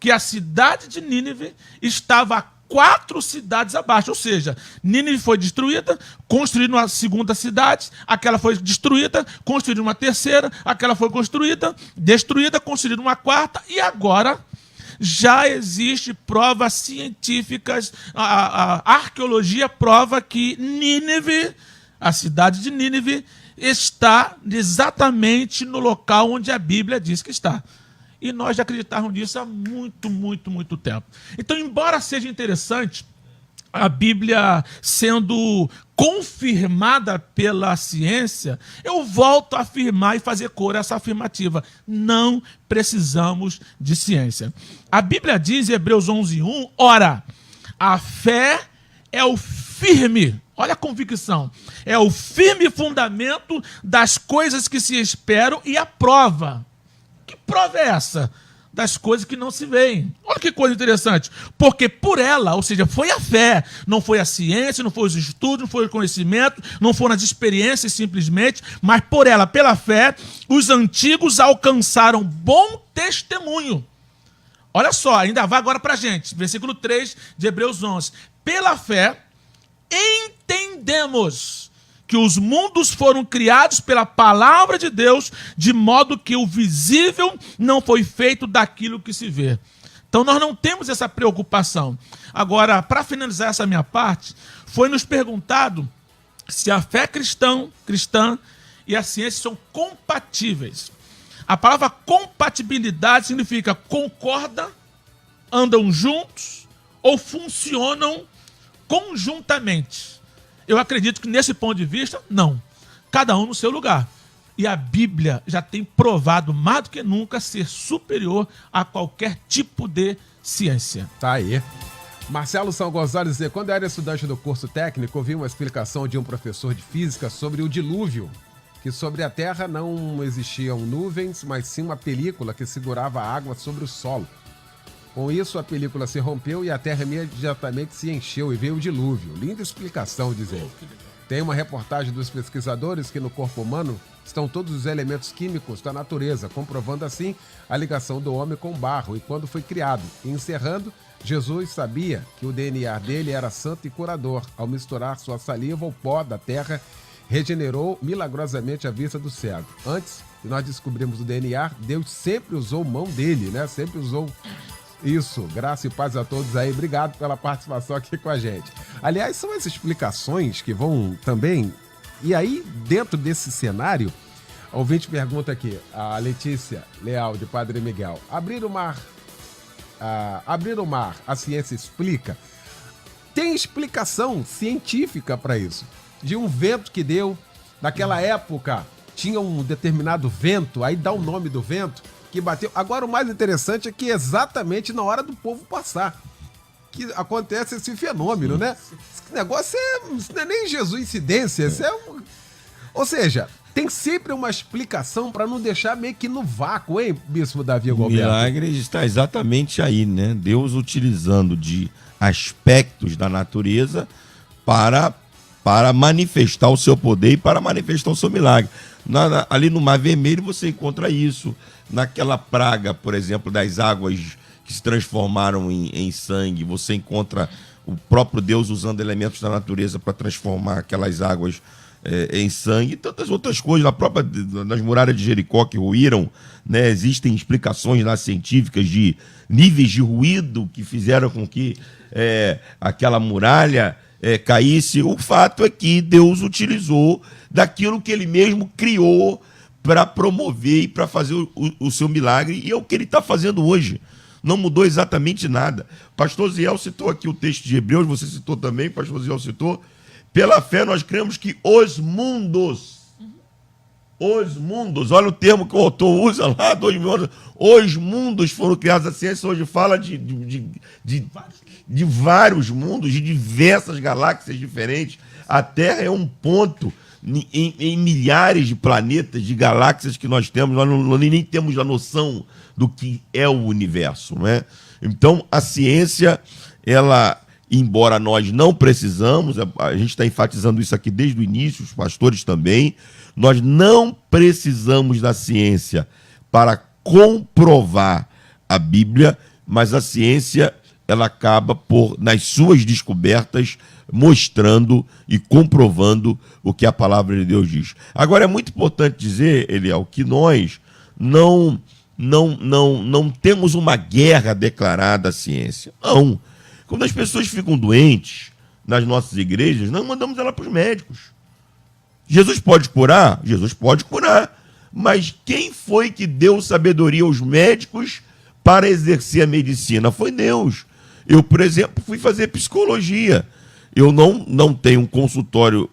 que a cidade de Nínive estava a 4 cidades abaixo, ou seja, Nínive foi destruída, construíram uma segunda cidade, aquela foi destruída, construíram uma terceira, aquela foi construída, destruída, construíram uma quarta, e agora já existe provas científicas, a arqueologia prova que Nínive, a cidade de Nínive, está exatamente no local onde a Bíblia diz que está. E nós já acreditávamos nisso há muito tempo. Então, embora seja interessante a Bíblia sendo confirmada pela ciência, eu volto a afirmar e fazer cor a essa afirmativa. Não precisamos de ciência. A Bíblia diz em Hebreus 11:1, ora, a fé é o firme, olha a convicção, é o firme fundamento das coisas que se esperam e a prova. Que prova é essa? Das coisas que não se veem. Olha que coisa interessante. Porque por ela, ou seja, foi a fé, não foi a ciência, não foi os estudos, não foi o conhecimento, não foram as experiências simplesmente, mas por ela, pela fé, os antigos alcançaram bom testemunho. Olha só, ainda vai agora para a gente. Versículo 3 de Hebreus 11. Pela fé, entendemos que os mundos foram criados pela palavra de Deus, de modo que o visível não foi feito daquilo que se vê. Então nós não temos essa preocupação. Agora, para finalizar essa minha parte, foi nos perguntado se a fé cristã e a ciência são compatíveis. A palavra compatibilidade significa concorda, andam juntos ou funcionam conjuntamente. Eu acredito que nesse ponto de vista, não. Cada um no seu lugar. E a Bíblia já tem provado mais do que nunca ser superior a qualquer tipo de ciência. Tá aí. Marcelo São Gonçalves diz: quando eu era estudante do curso técnico, ouvi uma explicação de um professor de física sobre o dilúvio, que sobre a Terra não existiam nuvens, mas sim uma película que segurava a água sobre o solo. Com isso, a película se rompeu e a Terra imediatamente se encheu e veio o dilúvio. Linda explicação, diz ele. Tem uma reportagem dos pesquisadores que no corpo humano estão todos os elementos químicos da natureza, comprovando assim a ligação do homem com o barro e quando foi criado. E encerrando, Jesus sabia que o DNA dele era santo e curador. Ao misturar sua saliva ao pó da terra, regenerou milagrosamente a vista do cego. Antes de nós descobrirmos o DNA, Deus sempre usou mão dele, né? Sempre usou isso. Graça e paz a todos aí. Obrigado pela participação aqui com a gente. Aliás, são essas explicações que vão também... E aí, dentro desse cenário, a ouvinte pergunta aqui, a Letícia Leal, de Padre Miguel. Abrir o mar, a ciência explica? Tem explicação científica para isso. De um vento que deu, naquela época, tinha um determinado vento, aí dá o nome do vento, que bateu. Agora, o mais interessante é que exatamente na hora do povo passar que acontece esse fenômeno, né? Esse negócio isso não é nem jesuicidência, isso é um... Ou seja, tem sempre uma explicação para não deixar meio que no vácuo, hein, Bispo Davi Gilberto? O milagre está exatamente aí, né? Deus utilizando de aspectos da natureza para manifestar o seu poder e para manifestar o seu milagre. Ali no Mar Vermelho você encontra isso. Naquela praga, por exemplo, das águas que se transformaram em sangue, você encontra o próprio Deus usando elementos da natureza para transformar aquelas águas em sangue e tantas outras coisas. Nas muralhas de Jericó que ruíram, né, existem explicações lá científicas de níveis de ruído que fizeram com que aquela muralha caísse. O fato é que Deus utilizou daquilo que ele mesmo criou para promover e para fazer o seu milagre, e é o que ele está fazendo hoje. Não mudou exatamente nada. Pastor Ziel citou aqui o texto de Hebreus, você citou também, pastor Ziel citou. Pela fé nós cremos que os mundos, olha o termo que o autor usa lá, 2000 anos, os mundos foram criados. A ciência hoje fala de vários mundos, de diversas galáxias diferentes. A Terra é um ponto em milhares de planetas, de galáxias que nós temos. Nós nem temos a noção do que é o universo, não é? Então, a ciência, ela, embora nós não precisamos, a gente está enfatizando isso aqui desde o início, os pastores também, nós não precisamos da ciência para comprovar a Bíblia, mas a ciência, ela acaba por, nas suas descobertas, mostrando e comprovando o que a palavra de Deus diz. Agora, é muito importante dizer, Eliel, que nós não temos uma guerra declarada à ciência. Não. Quando as pessoas ficam doentes nas nossas igrejas, nós mandamos ela para os médicos. Jesus pode curar? Jesus pode curar. Mas quem foi que deu sabedoria aos médicos para exercer a medicina? Foi Deus. Eu, por exemplo, fui fazer psicologia. Eu não tenho um consultório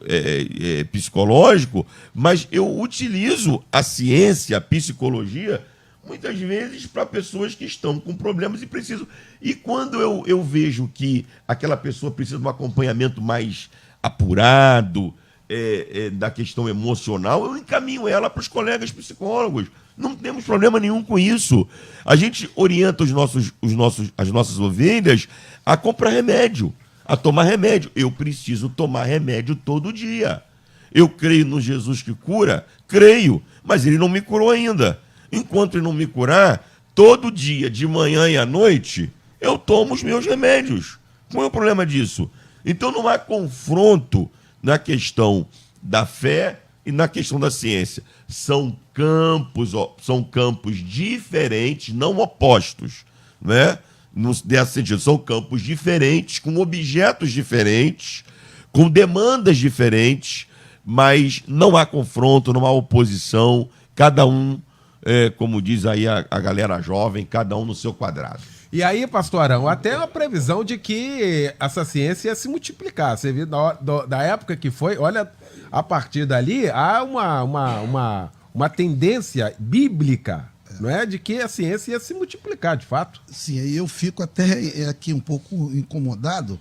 psicológico, mas eu utilizo a ciência, a psicologia, muitas vezes para pessoas que estão com problemas e precisam. E quando eu vejo que aquela pessoa precisa de um acompanhamento mais apurado, da questão emocional, eu encaminho ela para os colegas psicólogos. Não temos problema nenhum com isso. A gente orienta as nossas ovelhas a comprar remédio, a tomar remédio. Eu preciso tomar remédio todo dia. Eu creio no Jesus que cura? Creio, mas ele não me curou ainda. Enquanto ele não me curar, todo dia, de manhã e à noite, eu tomo os meus remédios. Qual é o problema disso? Então não há confronto na questão da fé e na questão da ciência. São campos diferentes, não opostos, né? Nesse sentido, são campos diferentes, com objetos diferentes, com demandas diferentes, mas não há confronto, não há oposição, cada um, como diz aí a galera jovem, cada um no seu quadrado. E aí, pastor Arão, até a previsão de que essa ciência ia se multiplicar. Você viu da época que foi, olha, a partir dali há uma tendência bíblica, não é, de que a ciência ia se multiplicar, de fato. Sim, aí eu fico até aqui um pouco incomodado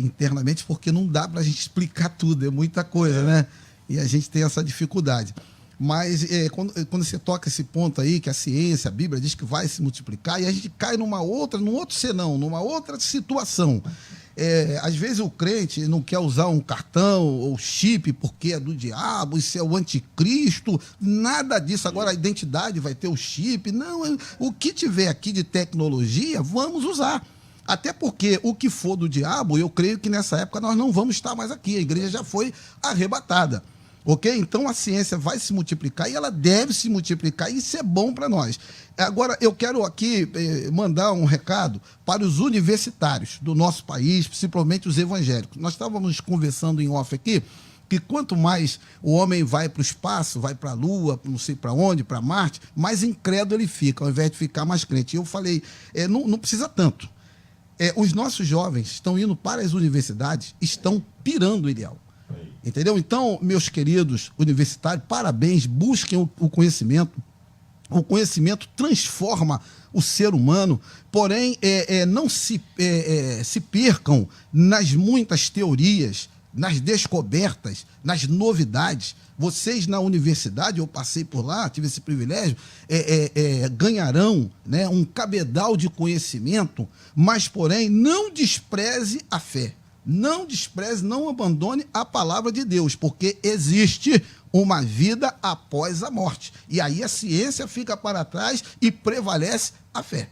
internamente, porque não dá para a gente explicar tudo, é muita coisa, né? E a gente tem essa dificuldade. Mas quando você toca esse ponto aí, que a ciência, a Bíblia diz que vai se multiplicar, e a gente cai num outro senão, numa outra situação. Às vezes o crente não quer usar um cartão ou chip porque é do diabo, isso é o anticristo, nada disso. Agora a identidade vai ter o chip. Não, o que tiver aqui de tecnologia, vamos usar. Até porque o que for do diabo, eu creio que nessa época nós não vamos estar mais aqui. A igreja já foi arrebatada. Ok? Então a ciência vai se multiplicar e ela deve se multiplicar, e isso é bom para nós. Agora, eu quero aqui mandar um recado para os universitários do nosso país, principalmente os evangélicos. Nós estávamos conversando em off aqui que quanto mais o homem vai para o espaço, vai para a Lua, não sei para onde, para Marte, mais incrédulo ele fica, ao invés de ficar mais crente. Eu falei, não precisa tanto. Os nossos jovens estão indo para as universidades, estão pirando, Eliel. Entendeu? Então, meus queridos universitários, parabéns, busquem o conhecimento. O conhecimento transforma o ser humano, porém, não se percam nas muitas teorias, nas descobertas, nas novidades. Vocês na universidade, eu passei por lá, tive esse privilégio, ganharão, né, um cabedal de conhecimento, mas, porém, não despreze a fé. Não despreze, não abandone a palavra de Deus, porque existe uma vida após a morte. E aí a ciência fica para trás e prevalece a fé.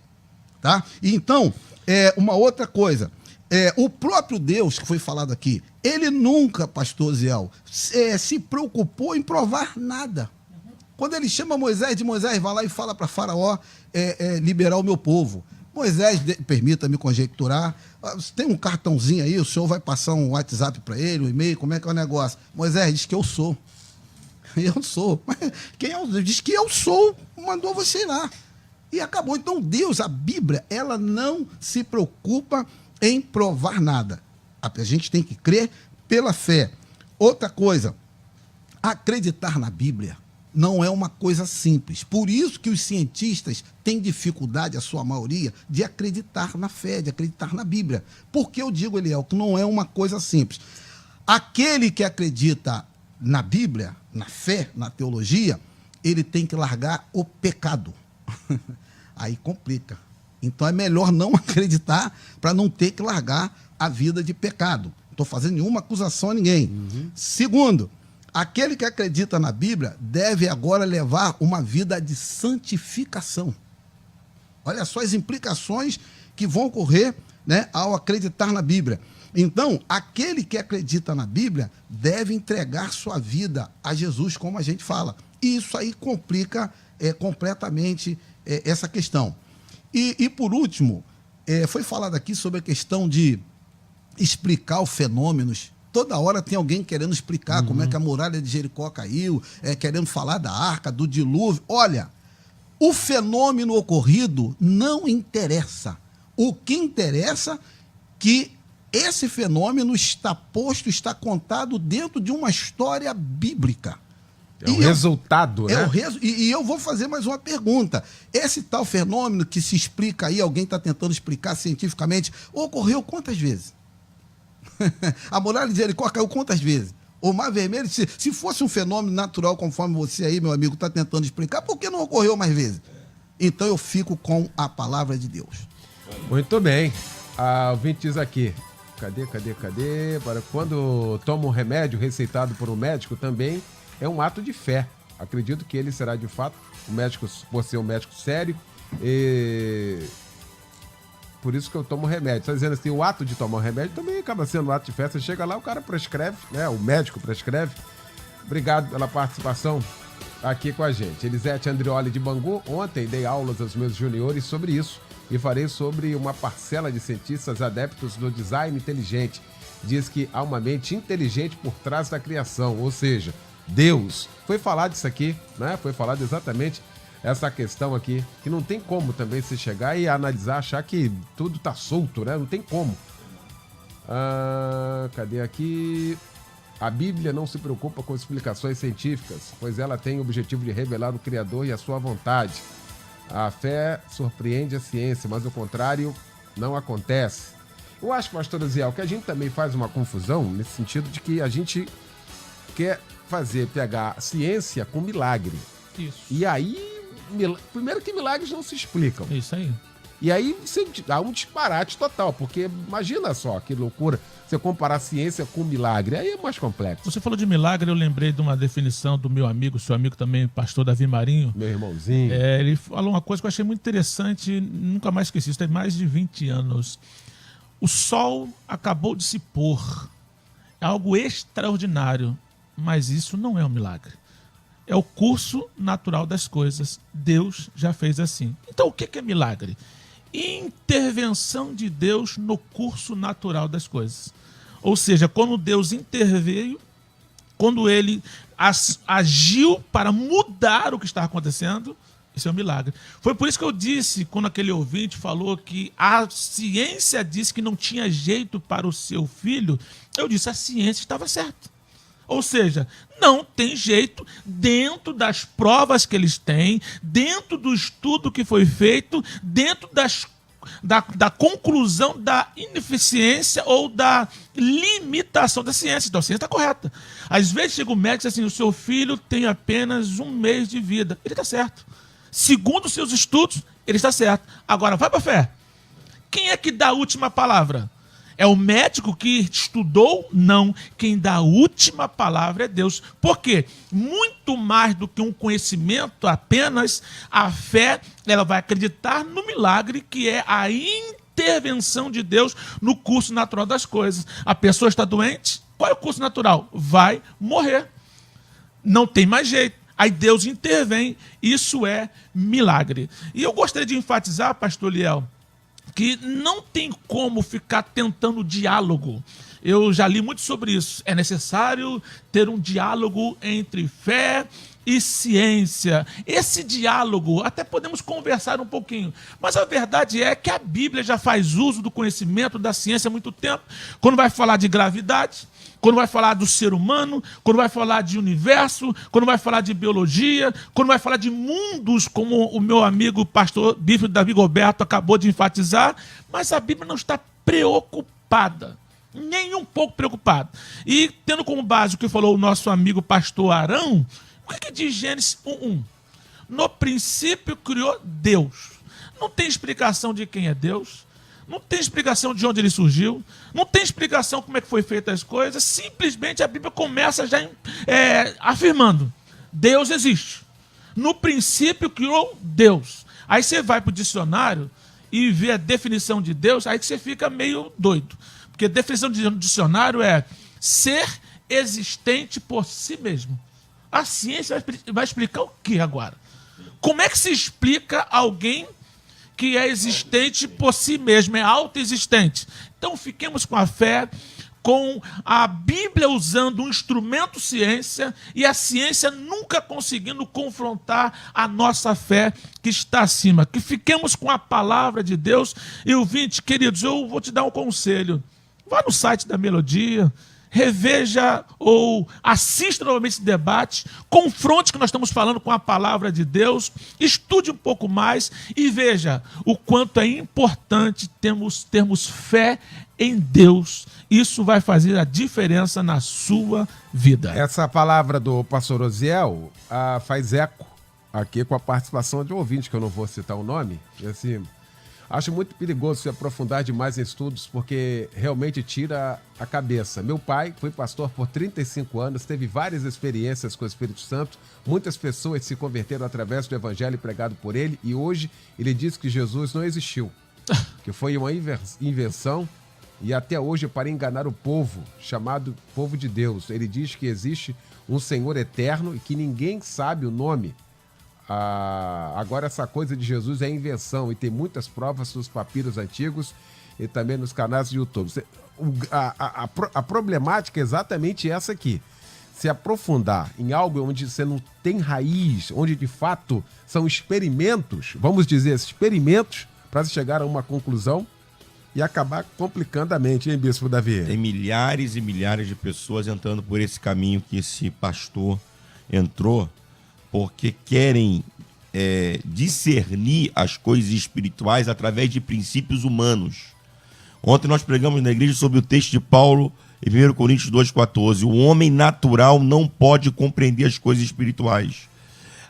Tá? E então, uma outra coisa, O próprio Deus, que foi falado aqui, ele nunca, pastor Ziel, se preocupou em provar nada. Quando ele chama Moisés, vai lá e fala para Faraó liberar o meu povo. Moisés, permita-me conjecturar, tem um cartãozinho aí, o senhor vai passar um WhatsApp para ele, um e-mail, como é que é o negócio? Moisés diz que eu sou. Eu sou. Quem diz que eu sou, mandou você ir lá. E acabou. Então Deus, a Bíblia, ela não se preocupa em provar nada. A gente tem que crer pela fé. Outra coisa, acreditar na Bíblia não é uma coisa simples. Por isso que os cientistas têm dificuldade, a sua maioria, de acreditar na fé, de acreditar na Bíblia. Por que eu digo, Eliel, que não é uma coisa simples? Aquele que acredita na Bíblia, na fé, na teologia, ele tem que largar o pecado. Aí complica. Então é melhor não acreditar para não ter que largar a vida de pecado. Não estou fazendo nenhuma acusação a ninguém. Segundo, aquele que acredita na Bíblia deve agora levar uma vida de santificação. Olha só as implicações que vão ocorrer, né, ao acreditar na Bíblia. Então, aquele que acredita na Bíblia deve entregar sua vida a Jesus, como a gente fala. E isso aí complica completamente essa questão. E por último, foi falado aqui sobre a questão de explicar os fenômenos. Toda hora tem alguém querendo explicar como é que a muralha de Jericó caiu, querendo falar da arca, do dilúvio. Olha, o fenômeno ocorrido não interessa. O que interessa é que esse fenômeno está posto, está contado dentro de uma história bíblica. É o resultado, né? E eu vou fazer mais uma pergunta. Esse tal fenômeno que se explica aí, alguém está tentando explicar cientificamente, ocorreu quantas vezes? A muralha de Jericó caiu quantas vezes? O Mar Vermelho, se fosse um fenômeno natural, conforme você aí, meu amigo, está tentando explicar, por que não ocorreu mais vezes? Então eu fico com a palavra de Deus. Muito bem. A ouvinte diz aqui, cadê? Para quando toma um remédio receitado por um médico, também é um ato de fé. Acredito que ele será, de fato, um médico, por ser um médico sério, e por isso que eu tomo remédio. Está dizendo assim, o ato de tomar um remédio também acaba sendo um ato de fé. Você chega lá, o cara prescreve, né? O médico prescreve. Obrigado pela participação aqui com a gente. Elisete Andrioli de Bangu, ontem dei aulas aos meus juniores sobre isso e farei sobre uma parcela de cientistas adeptos do design inteligente. Diz que há uma mente inteligente por trás da criação, ou seja, Deus. Foi falado isso aqui, né? Foi falado exatamente essa questão aqui, que não tem como também se chegar e analisar, achar que tudo tá solto, né? Não tem como. Cadê aqui? A Bíblia não se preocupa com explicações científicas, pois ela tem o objetivo de revelar o Criador e a sua vontade. A fé surpreende a ciência, mas o contrário não acontece. Eu acho, pastor Aziel, que a gente também faz uma confusão nesse sentido de que a gente quer pegar ciência com milagre. Isso. E aí, primeiro que milagres não se explicam. Isso aí. E aí você dá um disparate total, porque imagina só que loucura você comparar ciência com milagre, aí é mais complexo. Você falou de milagre, eu lembrei de uma definição do meu amigo, seu amigo também, pastor Davi Marinho. Meu irmãozinho. Ele falou uma coisa que eu achei muito interessante, nunca mais esqueci, isso tem mais de 20 anos. O sol acabou de se pôr. É algo extraordinário, mas isso não é um milagre. É o curso natural das coisas. Deus já fez assim. Então o que é milagre? Intervenção de Deus no curso natural das coisas. Ou seja, quando Deus interveio, quando ele agiu para mudar o que está acontecendo, isso é um milagre. Foi por isso que eu disse, quando aquele ouvinte falou que a ciência disse que não tinha jeito para o seu filho, eu disse, a ciência estava certa. Ou seja, não tem jeito dentro das provas que eles têm, dentro do estudo que foi feito, dentro da conclusão da ineficiência ou da limitação da ciência. Então a ciência está correta. Às vezes chega o médico e diz assim, o seu filho tem apenas 1 mês de vida. Ele está certo. Segundo os seus estudos, ele está certo. Agora, vai para a fé. Quem é que dá a última palavra? É o médico que estudou? Não. Quem dá a última palavra é Deus. Por quê? Muito mais do que um conhecimento apenas, a fé, ela vai acreditar no milagre, que é a intervenção de Deus no curso natural das coisas. A pessoa está doente, qual é o curso natural? Vai morrer. Não tem mais jeito. Aí Deus intervém, isso é milagre. E eu gostaria de enfatizar, pastor Liel, que não tem como ficar tentando diálogo. Eu já li muito sobre isso. É necessário ter um diálogo entre fé e ciência. Esse diálogo, até podemos conversar um pouquinho, mas a verdade é que a Bíblia já faz uso do conhecimento da ciência há muito tempo. Quando vai falar de gravidade, quando vai falar do ser humano, quando vai falar de universo, quando vai falar de biologia, quando vai falar de mundos, como o meu amigo pastor Bíblia Davi Roberto acabou de enfatizar, mas a Bíblia não está preocupada, nem um pouco preocupada. E tendo como base o que falou o nosso amigo pastor Arão, o que diz Gênesis 1:1? No princípio criou Deus. Não tem explicação de quem é Deus, não tem explicação de onde ele surgiu, não tem explicação como é que foi feita as coisas, simplesmente a Bíblia começa já afirmando, Deus existe. No princípio criou Deus. Aí você vai para o dicionário e vê a definição de Deus, aí que você fica meio doido. Porque a definição do dicionário é ser existente por si mesmo. A ciência vai explicar o que agora? Como é que se explica alguém que é existente por si mesmo, é autoexistente? Então fiquemos com a fé, com a Bíblia usando um instrumento ciência e a ciência nunca conseguindo confrontar a nossa fé que está acima. Que fiquemos com a palavra de Deus. E ouvinte, queridos, eu vou te dar um conselho. Vá no site da Melodia, reveja ou assista novamente esse debate, confronte o que nós estamos falando com a palavra de Deus, estude um pouco mais e veja o quanto é importante termos fé em Deus. Isso vai fazer a diferença na sua vida. Essa palavra do pastor Osiel faz eco aqui com a participação de um ouvinte, que eu não vou citar o nome, e assim... Acho muito perigoso se aprofundar demais em estudos, porque realmente tira a cabeça. Meu pai foi pastor por 35 anos, teve várias experiências com o Espírito Santo. Muitas pessoas se converteram através do evangelho pregado por ele, e hoje ele diz que Jesus não existiu, que foi uma invenção, e até hoje para enganar o povo, chamado povo de Deus. Ele diz que existe um Senhor eterno e que ninguém sabe o nome. Agora essa coisa de Jesus é invenção, e tem muitas provas nos papiros antigos e também nos canais de YouTube. A problemática é exatamente essa aqui. Se aprofundar em algo onde você não tem raiz, onde de fato são experimentos, vamos dizer, experimentos para se chegar a uma conclusão e acabar complicando a mente, hein, Bispo Davi? Tem milhares e milhares de pessoas entrando por esse caminho que esse pastor entrou, porque querem discernir as coisas espirituais através de princípios humanos. Ontem nós pregamos na igreja sobre o texto de Paulo em 1 Coríntios 2,14. O homem natural não pode compreender as coisas espirituais.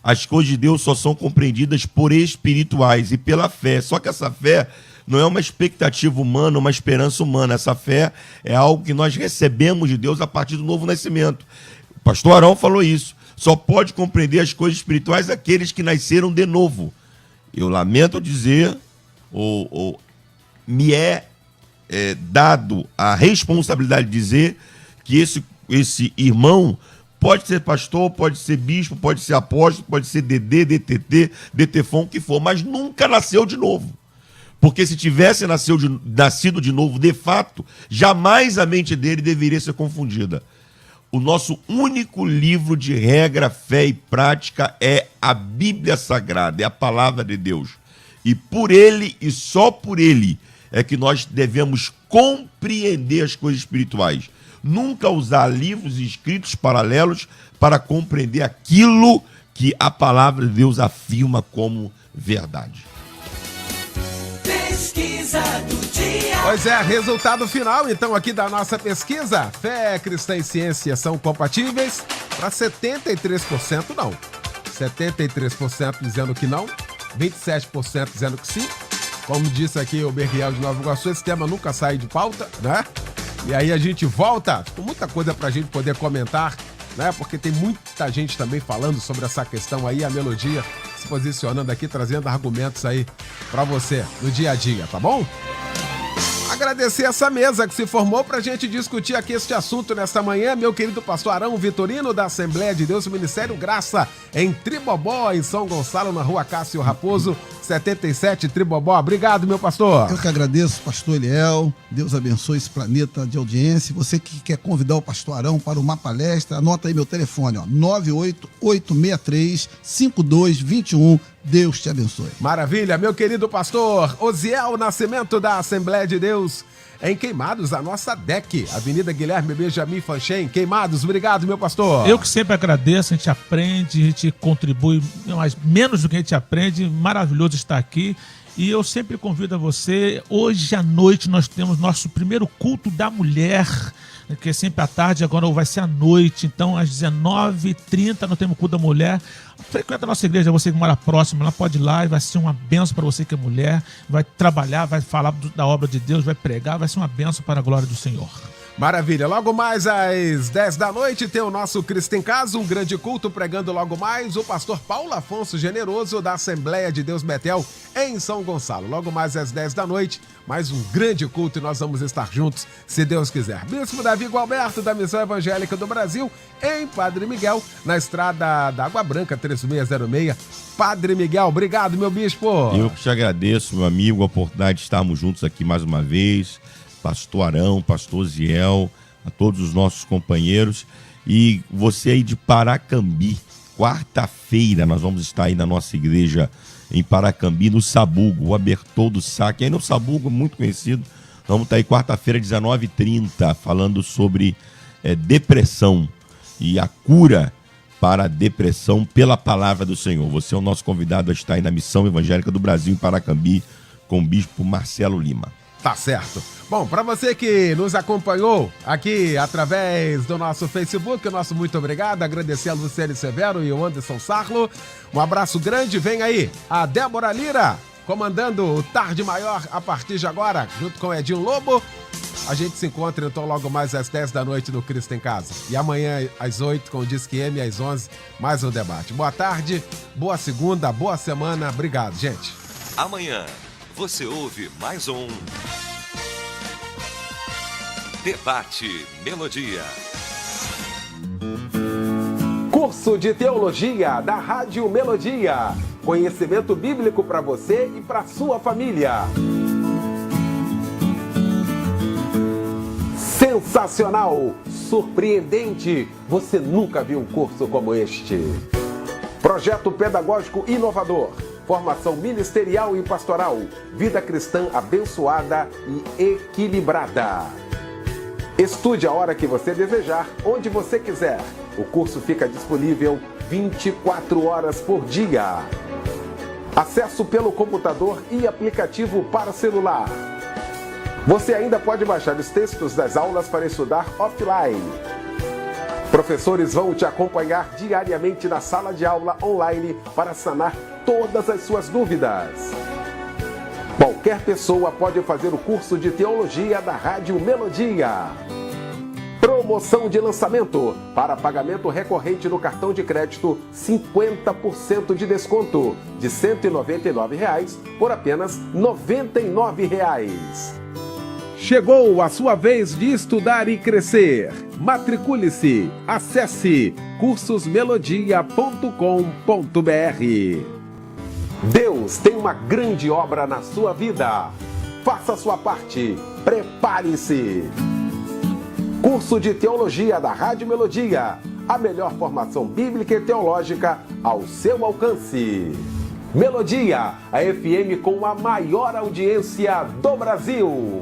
As coisas de Deus só são compreendidas por espirituais e pela fé. Só que essa fé não é uma expectativa humana, uma esperança humana. Essa fé é algo que nós recebemos de Deus a partir do novo nascimento. O pastor Arão falou isso. Só pode compreender as coisas espirituais aqueles que nasceram de novo. Eu lamento dizer, me é dado a responsabilidade de dizer que esse irmão pode ser pastor, pode ser bispo, pode ser apóstolo, pode ser DD, DTT, DTFON, o que for, mas nunca nasceu de novo. Porque se tivesse nascido de novo, de fato, jamais a mente dele deveria ser confundida. O nosso único livro de regra, fé e prática é a Bíblia Sagrada, é a palavra de Deus. E por ele e só por ele é que nós devemos compreender as coisas espirituais. Nunca usar livros escritos paralelos para compreender aquilo que a palavra de Deus afirma como verdade. Pesquisa do dia. Pois é, resultado final, então, aqui da nossa pesquisa. Fé, cristã e ciência são compatíveis? Para 73% não. 73% dizendo que não, 27% dizendo que sim. Como disse aqui o Berriel de Nova Iguaçu, esse tema nunca sai de pauta, né? E aí a gente volta com muita coisa pra gente poder comentar, né? Porque tem muita gente também falando sobre essa questão aí, a Melodia se posicionando aqui, trazendo argumentos aí pra você no dia a dia, tá bom? agradecer essa mesa que se formou para a gente discutir aqui este assunto nesta manhã. Meu querido pastor Arão Vitorino, da Assembleia de Deus Ministério Graça, em Tribobó, em São Gonçalo, na rua Cássio Raposo, 77, Tribobó. Obrigado, meu pastor. Eu que agradeço, pastor Eliel. Deus abençoe esse planeta de audiência. Você que quer convidar o pastor Arão para uma palestra, anota aí meu telefone, ó, 988635221. Deus te abençoe. Maravilha, meu querido pastor Osiel Nascimento, da Assembleia de Deus, em Queimados, a nossa DEC, Avenida Guilherme Benjamin Fanchen, Queimados. Obrigado, meu pastor. Eu que sempre agradeço, a gente aprende, a gente contribui, mas menos do que a gente aprende. Maravilhoso estar aqui. E eu sempre convido a você, hoje à noite nós temos nosso primeiro culto da mulher, que é sempre à tarde, agora vai ser à noite. Então às 19h30 nós temos o culto da mulher. Frequenta a nossa igreja, você que mora próximo, ela pode ir lá e vai ser uma bênção para você que é mulher, vai trabalhar, vai falar da obra de Deus, vai pregar, vai ser uma bênção para a glória do Senhor. Maravilha, logo mais às 10 da noite tem o nosso Cristo em Casa, um grande culto, pregando logo mais o pastor Paulo Afonso Generoso, da Assembleia de Deus Betel, em São Gonçalo. Logo mais às 10 da noite, mais um grande culto e nós vamos estar juntos, se Deus quiser. Bispo Davi Gualberto, da Missão Evangélica do Brasil, em Padre Miguel, na estrada da Água Branca, 3606. Padre Miguel, obrigado, meu bispo. Eu que te agradeço, meu amigo, a oportunidade de estarmos juntos aqui mais uma vez. Pastor Arão, pastor Ziel, a todos os nossos companheiros. E você aí de Paracambi, quarta-feira nós vamos estar aí na nossa igreja em Paracambi, no Sabugo, o Abertou do Saque. Aí no Sabugo, muito conhecido, vamos estar aí quarta-feira, 19h30, falando sobre depressão e a cura para a depressão pela palavra do Senhor. Você é o nosso convidado a estar aí na Missão Evangélica do Brasil, em Paracambi, com o bispo Marcelo Lima. Tá certo. Bom, para você que nos acompanhou aqui através do nosso Facebook, o nosso muito obrigado. Agradecer a Luciane Severo e o Anderson Sarlo. Um abraço grande. Vem aí a Débora Lira, comandando o Tarde Maior a partir de agora, junto com o Edinho Lobo. A gente se encontra então logo mais às 10 da noite no Cristo em Casa. E amanhã às 8 com o Disque M, às 11, mais um debate. Boa tarde, boa segunda, boa semana. Obrigado, gente. Amanhã você ouve mais um Debate Melodia. Curso de Teologia da Rádio Melodia. Conhecimento bíblico para você e para sua família. Sensacional, surpreendente. Você nunca viu um curso como este. Projeto pedagógico inovador. Formação ministerial e pastoral. Vida cristã abençoada e equilibrada. Estude a hora que você desejar, onde você quiser. O curso fica disponível 24 horas por dia. Acesso pelo computador e aplicativo para celular. Você ainda pode baixar os textos das aulas para estudar offline. Professores vão te acompanhar diariamente na sala de aula online para sanar todas as suas dúvidas. Qualquer pessoa pode fazer o curso de teologia da Rádio Melodia. Promoção de lançamento. Para pagamento recorrente no cartão de crédito, 50% de desconto. De R$ 199 por apenas R$ 99. Chegou a sua vez de estudar e crescer. Matricule-se. Acesse cursosmelodia.com.br. Deus tem uma grande obra na sua vida. Faça a sua parte. Prepare-se. Curso de Teologia da Rádio Melodia. A melhor formação bíblica e teológica ao seu alcance. Melodia, a FM com a maior audiência do Brasil.